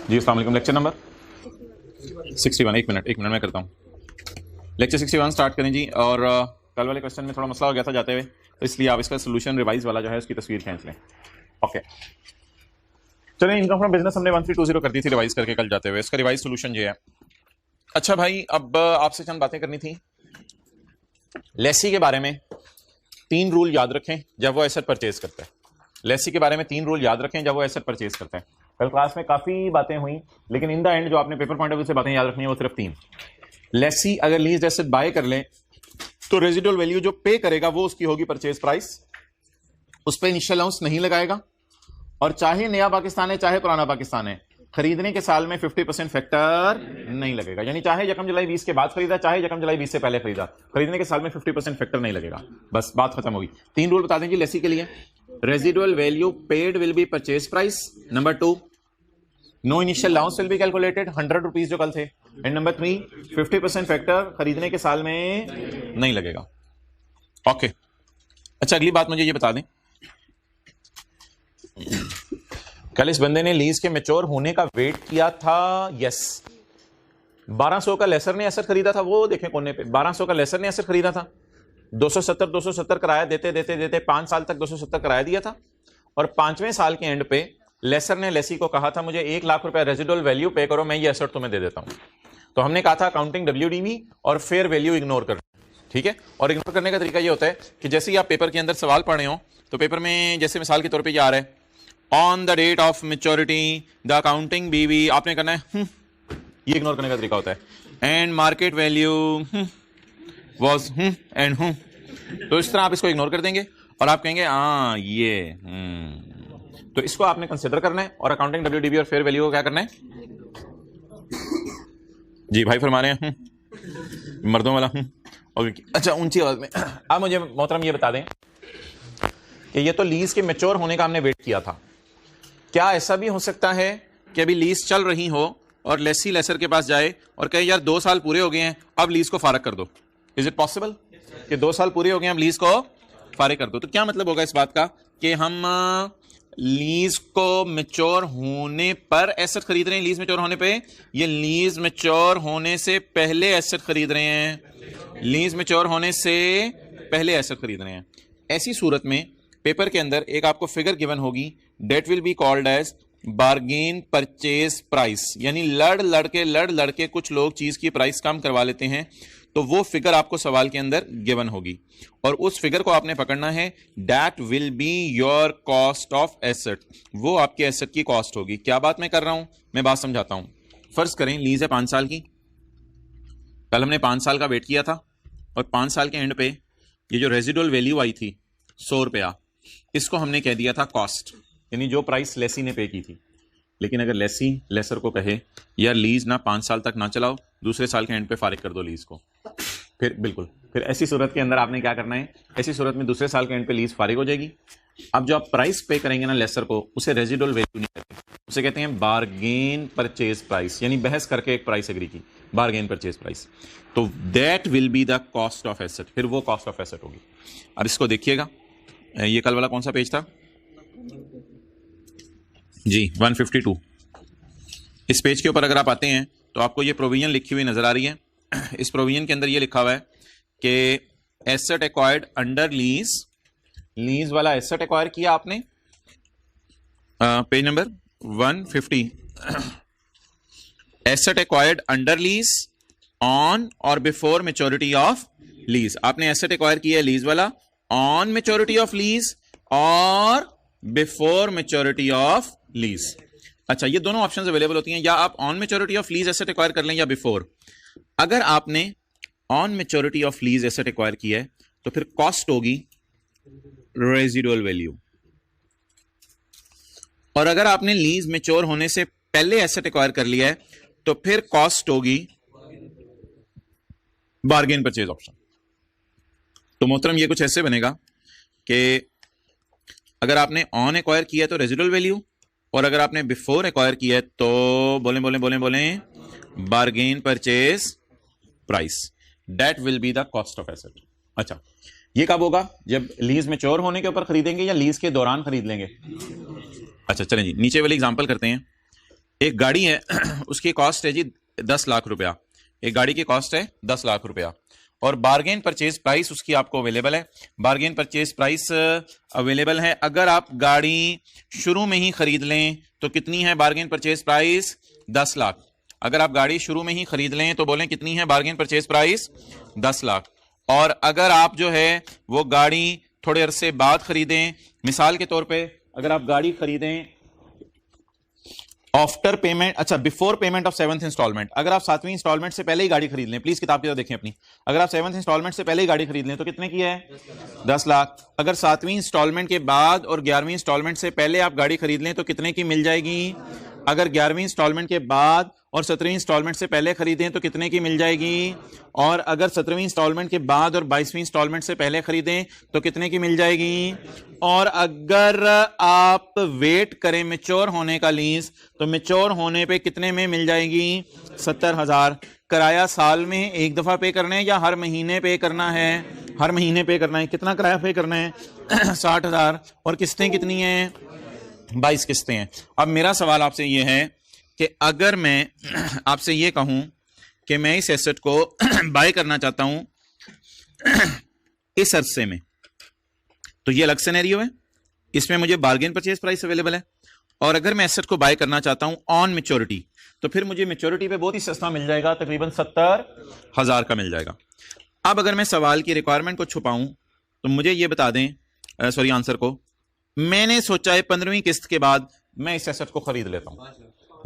जी अस्सलाम वालेकुम। Lecture number 61। एक मिनट मैं करता हूँ। लेक्चर 61 स्टार्ट करें जी। और कल वाले क्वेश्चन में थोड़ा मसला हो गया था जाते हुए, तो इसलिए आप इसका सोल्यूशन रिवाइज वाला जो है उसकी तस्वीर खींच लें। ओके चलिए, इनकम फ्रॉम बिजनेस हमने 1320 कर दी थी रिवाइज करके कल जाते हुए। इसका रिवाइज सोल्यूशन ये है। अच्छा भाई, अब आपसे चंद बातें करनी थी लेसी के बारे में। 3 रूल याद रखें जब वो एसेट परचेज करता है। लेसी के बारे में 3 रूल याद रखें जब वो एसेट परचेज करता है। कल क्लास में काफी बातें हुई, लेकिन इन द एंड जो आपने पेपर पॉइंट ऑफ व्यू से बातें याद रखनी है वो सिर्फ 3। लेसी अगर लीज एसेट बाय कर ले तो रेजिडुअल वैल्यू जो पे करेगा वो उसकी होगी परचेज प्राइस। उस पर इनिशियल अलाउंस नहीं लगाएगा, और चाहे नया पाकिस्तान है चाहे पुराना पाकिस्तान है, खरीदने के साल में 50% फैक्टर नहीं लगेगा। यानी चाहे यकम जुलाई 20 के बाद खरीदा चाहे यकम जुलाई 20 से पहले खरीदा, खरीदने के साल में 50% फैक्टर नहीं लगेगा। बस बात खत्म होगी। 3 रूल बता दें जी लेसी के लिए। Residual value paid will be purchase price. Number 2, no initial allowance will be calculated, 100 rupees जो कल थे। एंड नंबर 3, 50% फैक्टर खरीदने के साल में नहीं लगेगा। ओके अच्छा, अगली बात मुझे ये बता दें, कल इस बंदे ने लीज के मैच्योर होने का वेट किया था। यस, 1200 का लेसर ने एसेट खरीदा था। वो देखें कोने पे, 1200 का लेसर ने एसेट खरीदा था। 270 किराया देते देते देते 5 साल तक 270 किराया दिया था, और 5वें साल के एंड पे लेसर ने लेसी को कहा था मुझे 1 लाख रुपए रेजिडुअल वैल्यू पे करो, मैं ये एसेट तुम्हें दे देता हूं। तो हमने कहा था अकाउंटिंग WDV और फेयर वैल्यू इग्नोर कर, ठीक है। और इग्नोर करने का तरीका ये होता है कि जैसे ही आप पेपर के अंदर सवाल पढ़े हो, तो पेपर में जैसे मिसाल के तौर पे ये आ रहा है, on the date of maturity the accounting BV, आपने करना है ये इग्नोर करने का तरीका होता है। And market value was and तो इस तरह आप इसको इग्नोर कर देंगे और आप कहेंगे हाँ ये तो इसको आपने कंसिडर करना है, और अकाउंटिंग WDV और फेयर वैल्यू को क्या करना है जी भाई फरमा रहे हैं मर्दों वाला ओके। अच्छा ऊंची आवाज में। अब मुझे मोहतरम ये बता दें कि ये तो लीज के मैच्योर होने का हमने वेट किया था। क्या ऐसा भी हो सकता है कि अभी लीज चल रही हो और लेसी लेसर के पास जाए और कहे यार 2 साल पूरे हो गए हैं, अब लीज को फारग कर दो? इज इट पॉसिबल कि 2 साल पूरे हो गए, अब लीज को फारग कर दो? तो क्या मतलब होगा इस बात का कि हम लीज को मैच्योर होने पर एसेट खरीद रहे हैं, लीज मैच्योर होने पे, ये लीज मैच्योर होने से पहले एसेट खरीद रहे हैं, लीज मैच्योर होने से पहले एसेट खरीद रहे हैं। ऐसी सूरत में पेपर के अंदर एक आपको फिगर गिवन होगी, that will be called as bargain purchase price. यानी लड़ लड़के कुछ लोग चीज की प्राइस कम करवा लेते हैं, तो वो फिगर आपको सवाल के अंदर गिवन होगी, और उस फिगर को आपने पकड़ना है। That will be your cost of asset, वो आपके एसेट की कॉस्ट होगी। क्या बात मैं कर रहा हूं, मैं बात समझाता हूं। फर्ज करें लीज है 5 साल की, कल हमने 5 साल का वेट किया था, और 5 साल के एंड पे ये जो रेजिडुअल वैल्यू आई थी 100 रुपया, इसको हमने कह दिया था कॉस्ट, यानी जो प्राइस लेसी ने पे की थी। लेकिन अगर लेसी लेसर को कहे यार लीज ना 5 साल तक ना चलाओ, दूसरे साल के एंड पे फारिग कर दो लीज को, फिर ऐसी सूरत के अंदर आपने क्या करना है, ऐसी सूरत में दूसरे साल के एंड पे लीज फारिग हो जाएगी। अब जो आप प्राइस पे करेंगे ना लेसर को, उसे रेजिडुअल वैल्यू नहीं कहते, उसे कहते हैं बार्गेन परचेज प्राइस। यानी बहस करके एक प्राइस एग्री की, बार्गेन परचेज प्राइस। तो that will be the cost of asset, फिर वो कॉस्ट ऑफ एसेट होगी। अब इसको देखिएगा, ये कल वाला कौन सा पेज था जी, 152। इस पेज के ऊपर अगर आप आते हैं तो आपको ये प्रोविजन लिखी हुई नजर आ रही है। इस प्रोविजन के अंदर ये लिखा हुआ है कि asset acquired under lease, lease वाला एसेट एक्वायर किया आपने, page number 150। Asset acquired under lease on और बिफोर मैच्योरिटी ऑफ लीज। आपने एसेट एक्वायर किया लीज वाला ऑन मैच्योरिटी ऑफ लीज और बिफोर मैच्योरिटी ऑफ लीज। अच्छा, ये दोनों ऑप्शंस अवेलेबल होती हैं, या आप on maturity of lease asset acquire कर लें या बिफोर। अगर आपने on maturity of lease asset acquire किया है तो फिर कॉस्ट होगी रेजिडुअल वैल्यू, और अगर आपने लीज मैच्योर होने से पहले एसेट एक्वायर कर लिया है तो फिर कॉस्ट होगी बार्गेन परचेज ऑप्शन। तो मोहतरम ये कुछ ऐसे बनेगा कि अगर आपने ऑन एक्वायर किया है तो रेजिडुअल वैल्यू, और अगर आपने बिफोर एक्वायर किया है तो बोलें bargain purchase price. That will be the cost of asset. अच्छा, ये कब होगा, जब लीज मैच्योर होने के ऊपर खरीदेंगे या लीज के दौरान खरीद लेंगे? अच्छा चलें जी, नीचे वाली एग्जांपल करते हैं। एक गाड़ी है उसकी कॉस्ट है जी 10 लाख रुपया, एक गाड़ी की कॉस्ट है 10 लाख रुपया और बार्गेन परचेज प्राइस उसकी आपको अवेलेबल है, बार्गेन परचेज प्राइस अवेलेबल है। अगर आप गाड़ी शुरू में ही खरीद लें तो कितनी है बार्गेन परचेज प्राइस? 10 लाख। अगर आप गाड़ी शुरू में ही खरीद लें तो बोलें कितनी है बार्गेन परचेज प्राइस? 10 लाख। और अगर आप जो है वो गाड़ी थोड़े अरसे बाद खरीदें, मिसाल के तौर पे अगर आप गाड़ी खरीदें आफ्टर पेमेंट, अच्छा before payment of 7th instalment, अगर आप 7वीं इंस्टॉलमेंट से पहले ही गाड़ी खरीद लें, प्लीज किताब की तरफ देखें अपनी, अगर आप 7th इंस्टॉलमेंट से पहले ही गाड़ी खरीद लें तो कितने की है? 10 लाख। अगर 7वीं इंस्टॉलमेंट के बाद और 11वीं इंस्टॉलमेंट से पहले आप गाड़ी खरीद लें तो कितने की मिल जाएगी? अगर 11वीं इंस्टॉलमेंट के बाद और 17वीं इंस्टॉलमेंट से पहले खरीदें तो कितने की मिल जाएगी? और अगर 17वीं इंस्टॉलमेंट के बाद और 22वीं इंस्टॉलमेंट से पहले खरीदें तो कितने की मिल जाएगी? और अगर आप वेट करें मैच्योर होने का लीज तो मैच्योर होने पे कितने में मिल जाएगी? 70,000। किराया साल में एक दफा पे करना है या हर महीने पे करना है? हर महीने पे करना है। कितना किराया पे करना है? 60,000। और किस्तें कितनी हैं? 22 किस्तें हैं। अब मेरा सवाल आपसे ये है कि अगर मैं आपसे ये कहूं कि मैं इस एसेट को बाय करना चाहता हूं इस अरसे में, तो ये अलग सिनेरियो है, इसमें मुझे बार्गेन परचेज प्राइस अवेलेबल है। और अगर मैं एसेट को बाय करना चाहता हूं ऑन मैच्योरिटी तो फिर मुझे मैच्योरिटी पे बहुत ही सस्ता मिल जाएगा, तकरीबन 70,000 का मिल जाएगा। अब अगर मैं सवाल की रिक्वायरमेंट को छुपाऊं तो मुझे ये बता दें, सॉरी आंसर को, मैंने सोचा है 15वीं किस्त के बाद मैं इस एसेट को खरीद लेता हूं,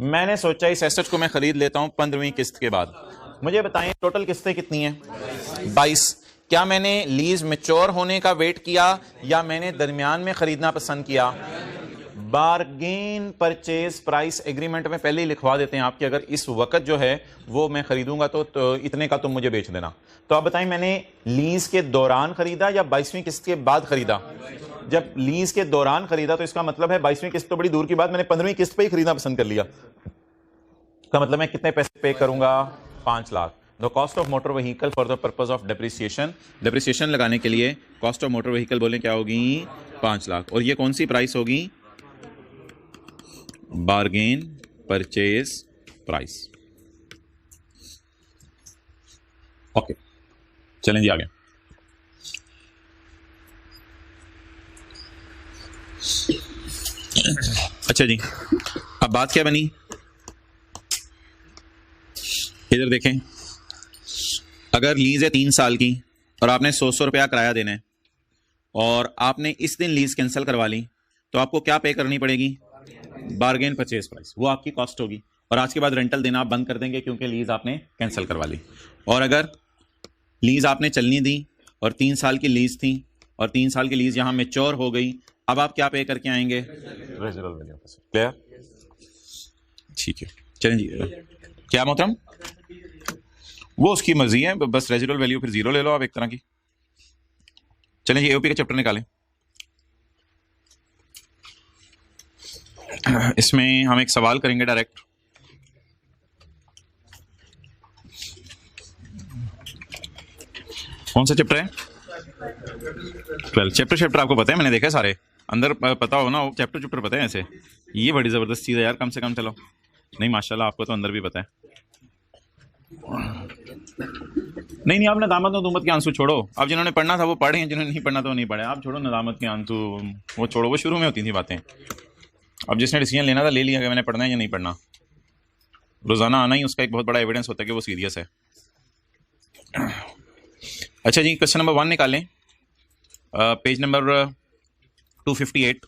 मैंने सोचा इस एसेट को मैं खरीद लेता हूं 15वीं किस्त के बाद। मुझे बताएं टोटल किस्तें कितनी हैं? 22। क्या मैंने लीज मैच्योर होने का वेट किया या मैंने दरमियान में खरीदना पसंद किया? बार्गेन परचेज प्राइस एग्रीमेंट में पहले ही लिखवा देते हैं आपके, अगर इस वक्त जो है वो मैं खरीदूंगा तो इतने का तुम मुझे बेच देना। तो आप बताएं मैंने लीज के दौरान खरीदा या 22वीं किस्त के बाद खरीदा? जब लीज के दौरान खरीदा तो इसका मतलब है 22वीं किस्त तो बड़ी दूर की बात, मैंने 15वीं किस्त पे ही खरीदना पसंद कर लिया। का मतलब मैं कितने पैसे पे करूंगा? 5 lakh. The cost of motor vehicle for the purpose of depreciation, depreciation लगाने के लिए कॉस्ट ऑफ मोटर व्हीकल बोले क्या होगी? 5 लाख। और ये कौन सी प्राइस होगी? Bargain purchase price. ओके चलें जी आगे। अच्छा जी, अब बात क्या बनी? इधर देखें, अगर लीज है 3 साल की और आपने 100 रुपया किराया देना है और आपने इस दिन लीज कैंसिल करवा ली तो आपको क्या पे करनी पड़ेगी? बार्गेन परचेज प्राइस, वो आपकी कॉस्ट होगी। और आज के बाद रेंटल देना आप बंद कर देंगे क्योंकि लीज आपने कैंसिल करवा ली। और अगर लीज आपने चलनी दी और 3 साल की लीज थी और 3 साल की लीज यहां मैच्योर हो गई, अब आप क्या पे करके आएंगे? Residual value. क्लियर? ठीक है चलें जी। क्या मोहतरम? वो उसकी मर्जी है, बस रेजिडुअल वैल्यू फिर 0 ले लो आप एक तरह की। चलें जी एओपी का चैप्टर निकालें। इसमें हम एक सवाल करेंगे डायरेक्ट। कौन सा चैप्टर है? 12। चैप्टर आपको पता है, मैंने देखा है सारे, अंदर पता हो ना, चैप्टर पता है ऐसे। ये बड़ी जबरदस्त चीज है यार, कम से कम। चलो नहीं माशाल्लाह आपको तो अंदर भी पता है। नहीं आप नदामत नदूमत के आंसू छोड़ो। अब जिन्होंने पढ़ना था वो पढ़े हैं, जिन्होंने नहीं पढ़ना था वो नहीं पढ़े। आप छोड़ो नदामत के आंसू, वो छोड़ो, वो शुरू में होती थी बातें। अब जिसने डिसीजन लेना था ले लिया कि मैंने पढ़ना है या नहीं पढ़ना। रोजाना आना ही उसका एक बहुत बड़ा एविडेंस होता है कि वो सीरियस है। अच्छा जी, क्वेश्चन नंबर 1 निकालें, पेज नंबर 258।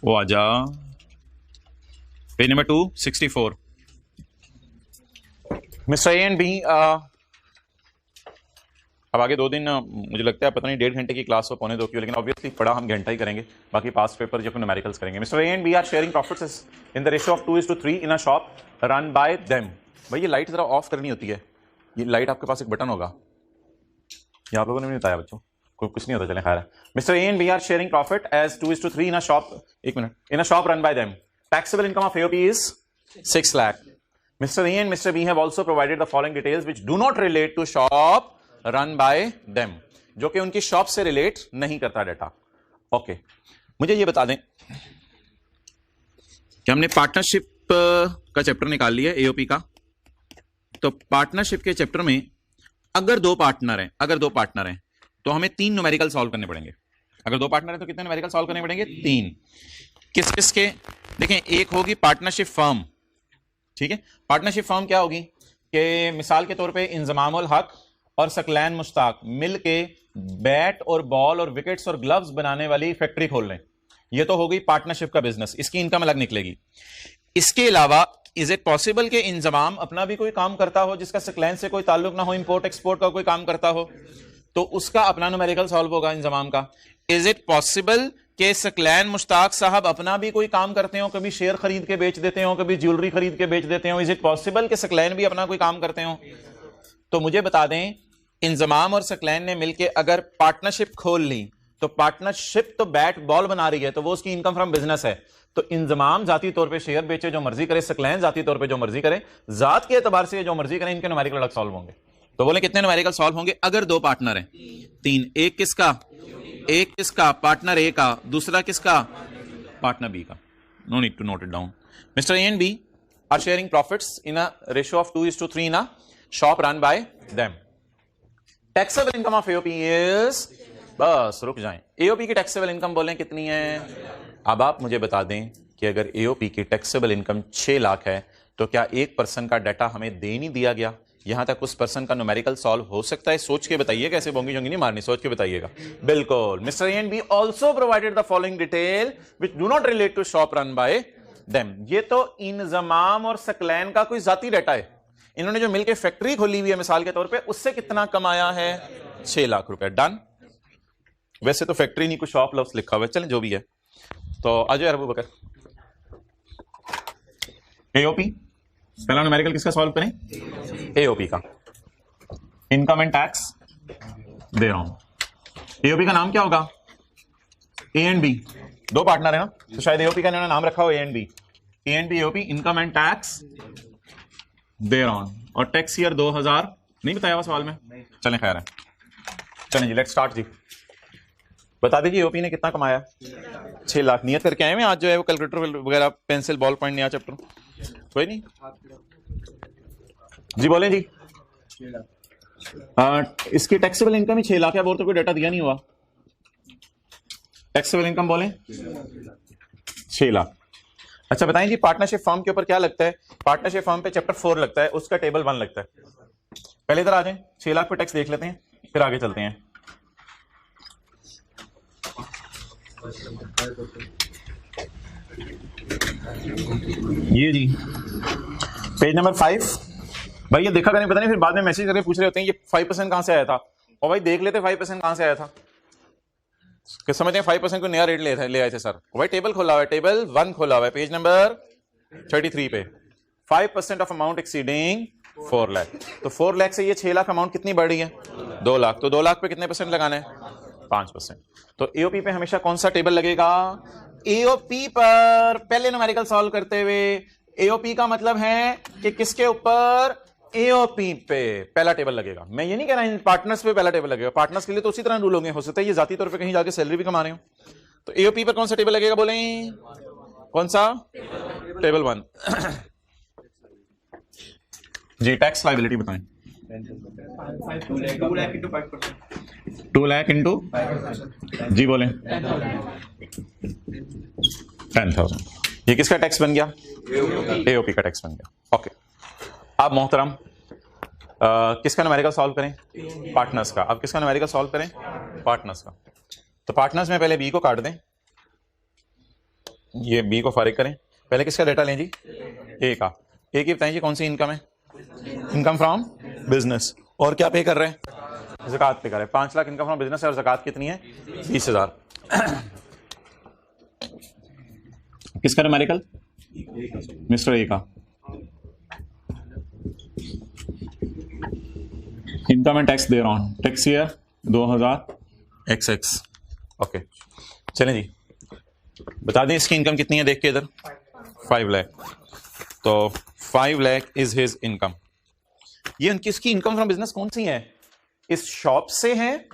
वो आ जा, page number 264। Mister A and B, अब आगे 2 दिन मुझे लगता है, पता नहीं 1.5 घंटे की क्लास हो, 1.25 की, लेकिन ऑब्वियसली पढ़ा हम घंटा ही करेंगे, बाकी पास्ट पेपर जो न्यूमेरिकल्स करेंगे। Mister A and B are sharing profits in the ratio of 2:3 in a shop run by them. भाई ये लाइट जरा ऑफ करनी होती है, ये लाइट आपके पास एक बटन होगा, ये आप लोगों ने नहीं बताया बच्चों, कुछ नहीं होता, चले खैर है। Mister A and B are sharing profit as 2:3 in a shop, एक मिनट, in a shop run by them. Taxable income of AOP is 6 lakh. Mr. A and Mr. B have also provided the following details which do not relate to shop run by them, जो कि उनकी shop से relate नहीं करता data. Okay, मुझे ये बता दें कि हमने पार्टनरशिप का चैप्टर निकाल लिया एओपी का। तो पार्टनरशिप के चैप्टर में अगर दो पार्टनर हैं तो हमें 3 न्यूमेरिकल सॉल्व करने पड़ेंगे। अगर 2 पार्टनर हैं तो कितने न्यूमेरिकल सॉल्व करने पड़ेंगे? 3। किस किस के? देखें, एक होगी पार्टनरशिप फर्म, ठीक है। पार्टनरशिप फर्म क्या होगी कि मिसाल के तौर पे इंजमाम उल हक और सकलैन मुश्ताक मिलके बैट और बॉल और विकेट्स और ग्लव्स बनाने वाली फैक्ट्री खोल लें, ये तो होगी पार्टनरशिप का बिजनेस, इसकी इनकम अलग निकलेगी। इसके अलावा इज इट पॉसिबल कि इंजमाम अपना भी कोई काम करता हो जिसका सकलैन से कोई ताल्लुक ना हो, इंपोर्ट एक्सपोर्ट का कोई काम करता हो, तो उसका अपना न्यूमेरिकल सॉल्व होगा इंजमाम का। इज इट पॉसिबल कि सकलैन मुश्ताक साहब अपना भी कोई काम करते हो, कभी शेयर खरीद के बेच देते हो, कभी ज्वेलरी खरीद के बेच देते हो? इज इट पॉसिबल कि सकलैन भी अपना कोई काम करते हो? तो मुझे बता दें, इंजमाम और सकलैन ने मिलकर अगर पार्टनरशिप खोल ली तो पार्टनरशिप तो बैट बॉल बना रही है, तो वो उसकी इनकम फ्रॉम बिजनेस है। तो इंजमाम जाती तौर पे शेयर बेचे जो मर्जी करे, सकलैन जाती तौर पे जो मर्जी करे, जात के एतबार से जो मर्जी करें, इनके न्यूमेरिकल अलग सॉल्व होंगे। तो बोले कितने न्यूमेरिकल सॉल्व होंगे अगर 2 पार्टनर हैं? 3। एक किसका? पार्टनर ए का। दूसरा किसका? पार्टनर बी का। No need to note it down. Mister A and B are sharing profits in a ratio of 2:3 in a shop run by them. Taxable income of AOP is, बस रुक जाएं, AOP की taxable income बोलें कितनी है? अब आप मुझे बता दें कि अगर एओपी की टैक्सेबल इनकम 6 लाख है तो क्या एक पर्सन का डाटा हमें दे नहीं दिया गया? यहां तक उस पर्सन का न्यूमेरिकल सॉल्व हो सकता है? सोच के बताइए, कैसे बोंगी जोंगी नहीं मारनी, सोच के बताइएगा। बिल्कुल। Mister A and B also provided the following detail which do not relate to shop run by them. ये तो इंजमाम और सकलैन का कोई जाती डाटा है। इन्होंने जो मिलकर फैक्ट्री खोली हुई है मिसाल के तौर पे, उससे कितना कमाया है? 6 लाख रुपए। डन। वैसे तो फैक्ट्री नहीं, कुछ शॉप लफ्स लिखा हुआ है, चलें जो भी है। तो अजय अबू बकर, एओपी पहला न्यूमेरिकल किसका सॉल्व करें? एओपी का। इनकम एंड टैक्स दे रहा हूं। एओपी का नाम क्या होगा? ए एंड बी, 2 पार्टनर है ना, तो शायद एओपी का इन्होंने नाम रखा हो A and B. A and B AOP, income and tax दे रहा हूं। और टैक्स ईयर 2000 नहीं बताया हुआ सवाल में? चलें खैर है, चलें जी, लेट्स स्टार्ट जी। बता दीजिए एओपी ने कितना कमाया? 6 लाख। नियत करके आए हैं आज जो है वो कैलकुलेटर वगैरह, पेंसिल, बॉल पॉइंट, नया चैप्टर कोई नहीं जी, बोले जी। इसकी टैक्सेबल इनकम ही 6 लाख है, और तो कोई डाटा दिया नहीं हुआ। टैक्सेबल इनकम बोले 6 लाख। अच्छा बताएं जी, पार्टनरशिप फर्म के ऊपर क्या लगता है? पार्टनरशिप फर्म पे चैप्टर 4 लगता है, उसका टेबल 1 लगता है। पहले इधर आ जाएं, 6 लाख पे टैक्स देख लेते हैं, फिर आगे चलते हैं। ये जी पेज नंबर 5। भाई ये देखा करें, पता नहीं फिर बाद में मैसेज करके पूछ रहे होते हैं ये 5% कहां से आया था। और भाई देख लेते 5% कहां से आया था, कि समझते हैं 5% को नया रेट ले आए थे सर। भाई टेबल खोला हुआ है, टेबल 1 खोला हुआ है, पेज नंबर 33 पे। 5% ऑफ अमाउंट एक्सीडिंग 4 लाख। तो 4 लाख से ये 6 लाख अमाउंट कितनी बढ़ रही है? 2 लाख। तो 2 लाख पे कितने परसेंट लगाना है? 5%। तो एओपी पे हमेशा कौन सा टेबल लगेगा? एओपी पर पहले न्यूमेरिकल सॉल्व करते हुए एओपी का मतलब है कि किसके ऊपर? एओपी पे पहला टेबल लगेगा। मैं ये नहीं कह रहा इन पार्टनर्स पे पहला टेबल लगेगा, पार्टनर्स के लिए तो उसी तरह रूल होंगे। हो सकता है ये जाती तौर पे कहीं जाके सैलरी भी कमा रहे हो। तो एओपी पर कौन सा टेबल लगेगा बोले? कौन सा? टेबल 1 जी। टैक्स लायबिलिटी बताएं। 2 लाख इंटू जी बोले 10,000। ये किसका टैक्स बन गया? एओपी का टैक्स बन गया। ओके, अब मोहतरम किसका न्यूमेरिकल सॉल्व करें? पार्टनर्स का। अब किसका न्यूमेरिकल सॉल्व करें? पार्टनर्स का। तो पार्टनर्स में पहले बी को काट दें, ये बी को फारिग करें। पहले किसका डेटा लें जी? ए का। ए की बताएं जी कौन सी इनकम है? Income from business. और क्या पे कर रहे हैं? ज़कात पे कर रहे हैं। 5 लाख इनकम फ्रॉम बिजनेस है और ज़कात कितनी है? 20,000। किसका न्यूमेरिकल? मिस्टर ए का। इनकम एंड टैक्स दे रहा हूं, टैक्स ईयर 2000XX। ओके चलें जी, बता दें इसकी इनकम कितनी है देख के इधर? 5 लाख। तो 5 लाख इज हिज इनकम। ये उनकी इसकी इनकम फ्रॉम बिजनेस कौन सी है? इस शॉप से है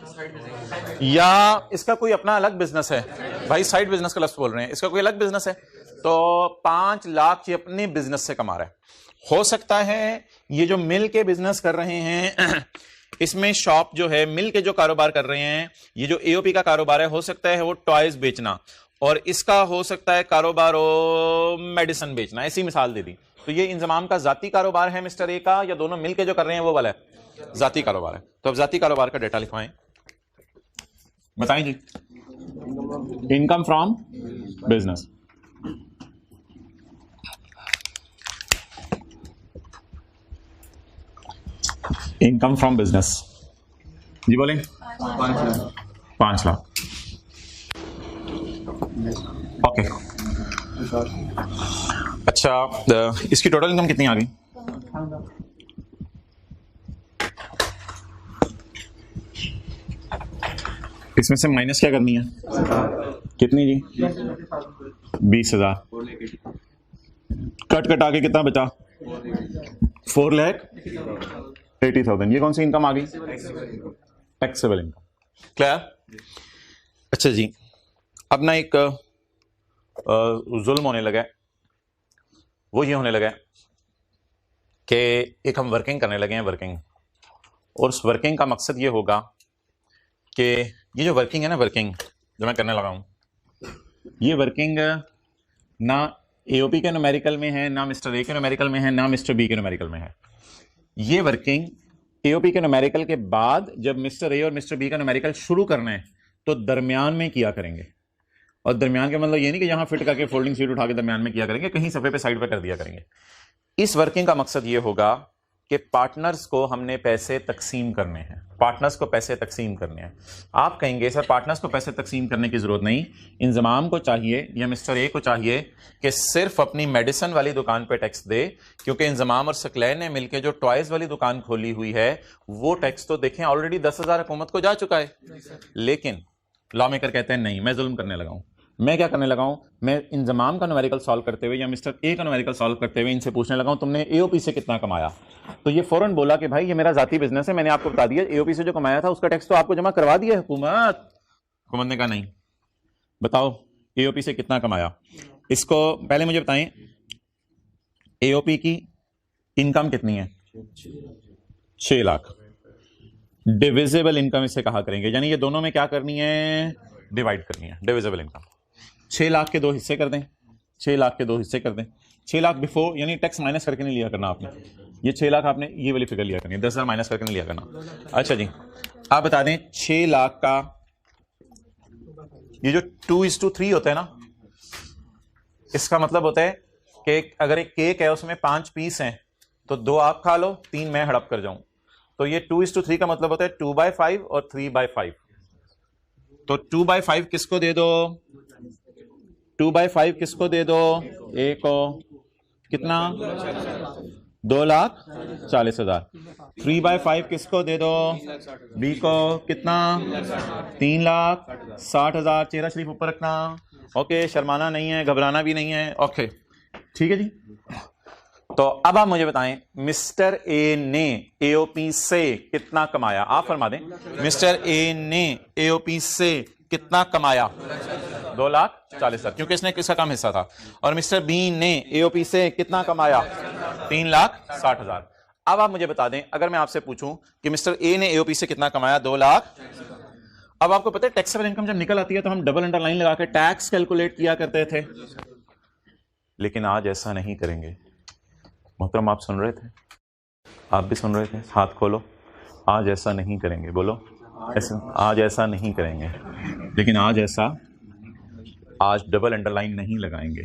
या इसका कोई अपना अलग बिजनेस है? भाई साइड बिजनेस का लफ्ज़ बोल रहे हैं, इसका कोई अलग बिजनेस है? तो 5 लाख ये अपने बिजनेस से कमा रहा है। हो सकता है ये जो मिल के बिजनेस कर रहे हैं इसमें शॉप जो है, मिल के जो कारोबार कर रहे हैं, ये जो एओपी का कारोबार है, हो सकता है वो टॉयज बेचना, और इसका हो सकता है कारोबार हो मेडिसिन बेचना। ऐसी मिसाल दे दी। तो ये इंजमाम का जाती कारोबार है मिस्टर ए का, या दोनों मिलके जो कर रहे हैं वो वाला है जाती कारोबार है। तो अब जाती कारोबार का डेटा लिखवाएं, बताएं जी। Income from business, income from business जी बोलें 5 लाख। ओके अच्छा, इसकी टोटल इनकम कितनी आ गई? इसमें से माइनस क्या करनी है? कितनी जी? 20,000। कट कटा के कितना बचा? 4,80,000। ये कौन सी इनकम आ गई? Taxable income. क्लियर? अच्छा जी, अब ना एक जुल्म होने लगा है। वो ये होने लगा है कि एक हम वर्किंग करने लगे हैं, वर्किंग, और उस वर्किंग का मकसद ये होगा कि ये जो वर्किंग है ना, वर्किंग जो मैं करने लगा हूं, ये वर्किंग ना एओपी के न्यूमेरिकल में है, ना मिस्टर ए के न्यूमेरिकल में है, ना मिस्टर बी के न्यूमेरिकल में है। ये वर्किंग एओपी के न्यूमेरिकल के बाद जब मिस्टर ए और मिस्टर बी का न्यूमेरिकल शुरू करना है तो दरमियान में किया करेंगे। और दरमियान का मतलब ये नहीं कि यहां फिट करके फोल्डिंग सीट उठा के दरमियान में किया करेंगे, कहीं सफे पे साइड पे कर दिया करेंगे। इस वर्किंग का मकसद ये होगा कि पार्टनर्स को हमने पैसे तकसीम करने हैं, पार्टनर्स को पैसे तकसीम करने हैं। आप कहेंगे सर पार्टनर्स को पैसे तकसीम करने की जरूरत नहीं, इंजमाम को चाहिए या मिस्टर ए को चाहिए कि सिर्फ अपनी मेडिसिन वाली दुकान पे टैक्स दे, क्योंकि इंजमाम और सकलैन ने मिलकर जो टॉयज वाली दुकान खोली हुई है वो टैक्स तो देखें ऑलरेडी 10,000 हुकूमत को जा चुका है। लेकिन लॉ मेकर कहते हैं नहीं, मैं जुल्म करने लगा हूं। मैं क्या करने लगा हूं? मैं इंजमाम का न्यूमेरिकल सॉल्व करते हुए या मिस्टर ए का न्यूमेरिकल सॉल्व करते हुए इनसे पूछने लगा हूं तुमने एओपी से कितना कमाया। तो ये फौरन बोला कि भाई ये मेरा जाती बिजनेस है, मैंने आपको बता दिया, एओपी से जो कमाया था उसका टैक्स तो आपको जमा करवा दिया है हुकूमत। हुकूमत ने कहा नहीं, बताओ एओपी से कितना कमाया। इसको पहले मुझे बताएं एओपी की इनकम कितनी है? 6 लाख। डिविजिबल इनकम इसे कहा करेंगे, यानी ये दोनों में क्या करनी है? डिवाइड करनी है, डिविजिबल इनकम। 6 लाख के 2 हिस्से कर दें, 6 लाख के 2 हिस्से कर दें। 6 लाख बिफोर, यानी टैक्स माइनस करके नहीं लिया करना आपने, ये 6 लाख आपने ये वाली फिगर लिया करनी है, 10,000 माइनस करके नहीं लिया करना। अच्छा जी, आप बता दें 6 लाख का ये जो 2:3 होता है ना, इसका मतलब होता है कि अगर एक केक है उसमें 5 पीस हैं तो 2 आप खा लो, 3 मैं हड़प कर जाऊं। तो ये 2:3 का मतलब होता है 2/5 और 3/5। तो 2/5 किसको दे दो? 2/5 किसको दे दो? ए को। कितना? 2,40,000। 3/5 किसको दे दो? बी को। कितना? 3,60,000। चेहरा शरीफ ऊपर रखना। ओके, शर्माना नहीं है, घबराना भी नहीं है। ओके ठीक है जी। तो अब आप मुझे बताएं मिस्टर ए ने एओपी से कितना कमाया? आप फरमा दें मिस्टर ए ने एओपी से कितना कमाया? 2,40,000, क्योंकि इसने किसका कम हिस्सा था। और मिस्टर बी ने एओपी से कितना कमाया? 3,60,000। अब आप मुझे बता दें, अगर मैं आपसे पूछूं कि मिस्टर ए ने एओपी से कितना कमाया? 2 लाख। अब आपको पता है टैक्सेबल इनकम जब निकल आती है तो हम डबल अंडरलाइन लगा के टैक्स कैलकुलेट किया करते थे, लेकिन आज ऐसा नहीं करेंगे। मोहतरम आप सुन रहे थे, आप भी सुन रहे थे, हाथ खोलो। आज ऐसा नहीं करेंगे, बोलो ऐसा, आज ऐसा नहीं करेंगे। लेकिन आज डबल अंडरलाइन नहीं लगाएंगे,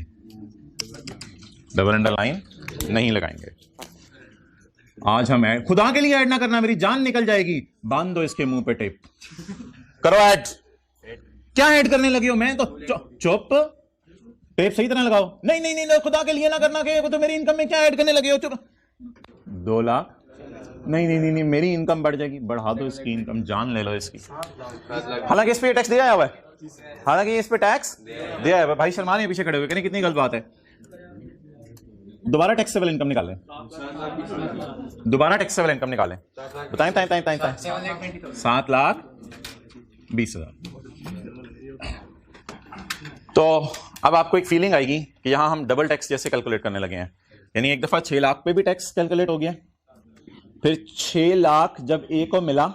डबल अंडरलाइन नहीं लगाएंगे। आज हम ऐड, खुदा के लिए ऐड ना करना, मेरी जान निकल जाएगी। बांध दो इसके मुंह पे टेप, करो ऐड। क्या ऐड करने लगे हो? मैं तो चुप, टेप सही तरह लगाओ। नहीं नहीं नहीं, खुदा के लिए ना करना, कि तो मेरी इनकम में क्या ऐड करने लगे हो? चुप। 2 लाख। नहीं नहीं नहीं, मेरी इनकम बढ़ जाएगी। बढ़ा दो इसकी इनकम, जान ले लो इसकी। हालांकि इस पे टैक्स दिया हुआ है, हालांकि इस पे टैक्स दिया है। भाई सलमान ये पीछे खड़े हुए, कितनी गलत बात है। दोबारा टैक्सेबल इनकम निकालें, दोबारा टैक्सेबल इनकम निकालें। बताएं बताएं बताएं बताएं। 7,20,000। तो अब आपको एक फीलिंग आएगी कि यहां हम डबल टैक्स जैसे कैलकुलेट करने लगे हैं, यानी एक दफा 6 लाख पे भी टैक्स कैलकुलेट हो गया, फिर 6 लाख जब ए को मिला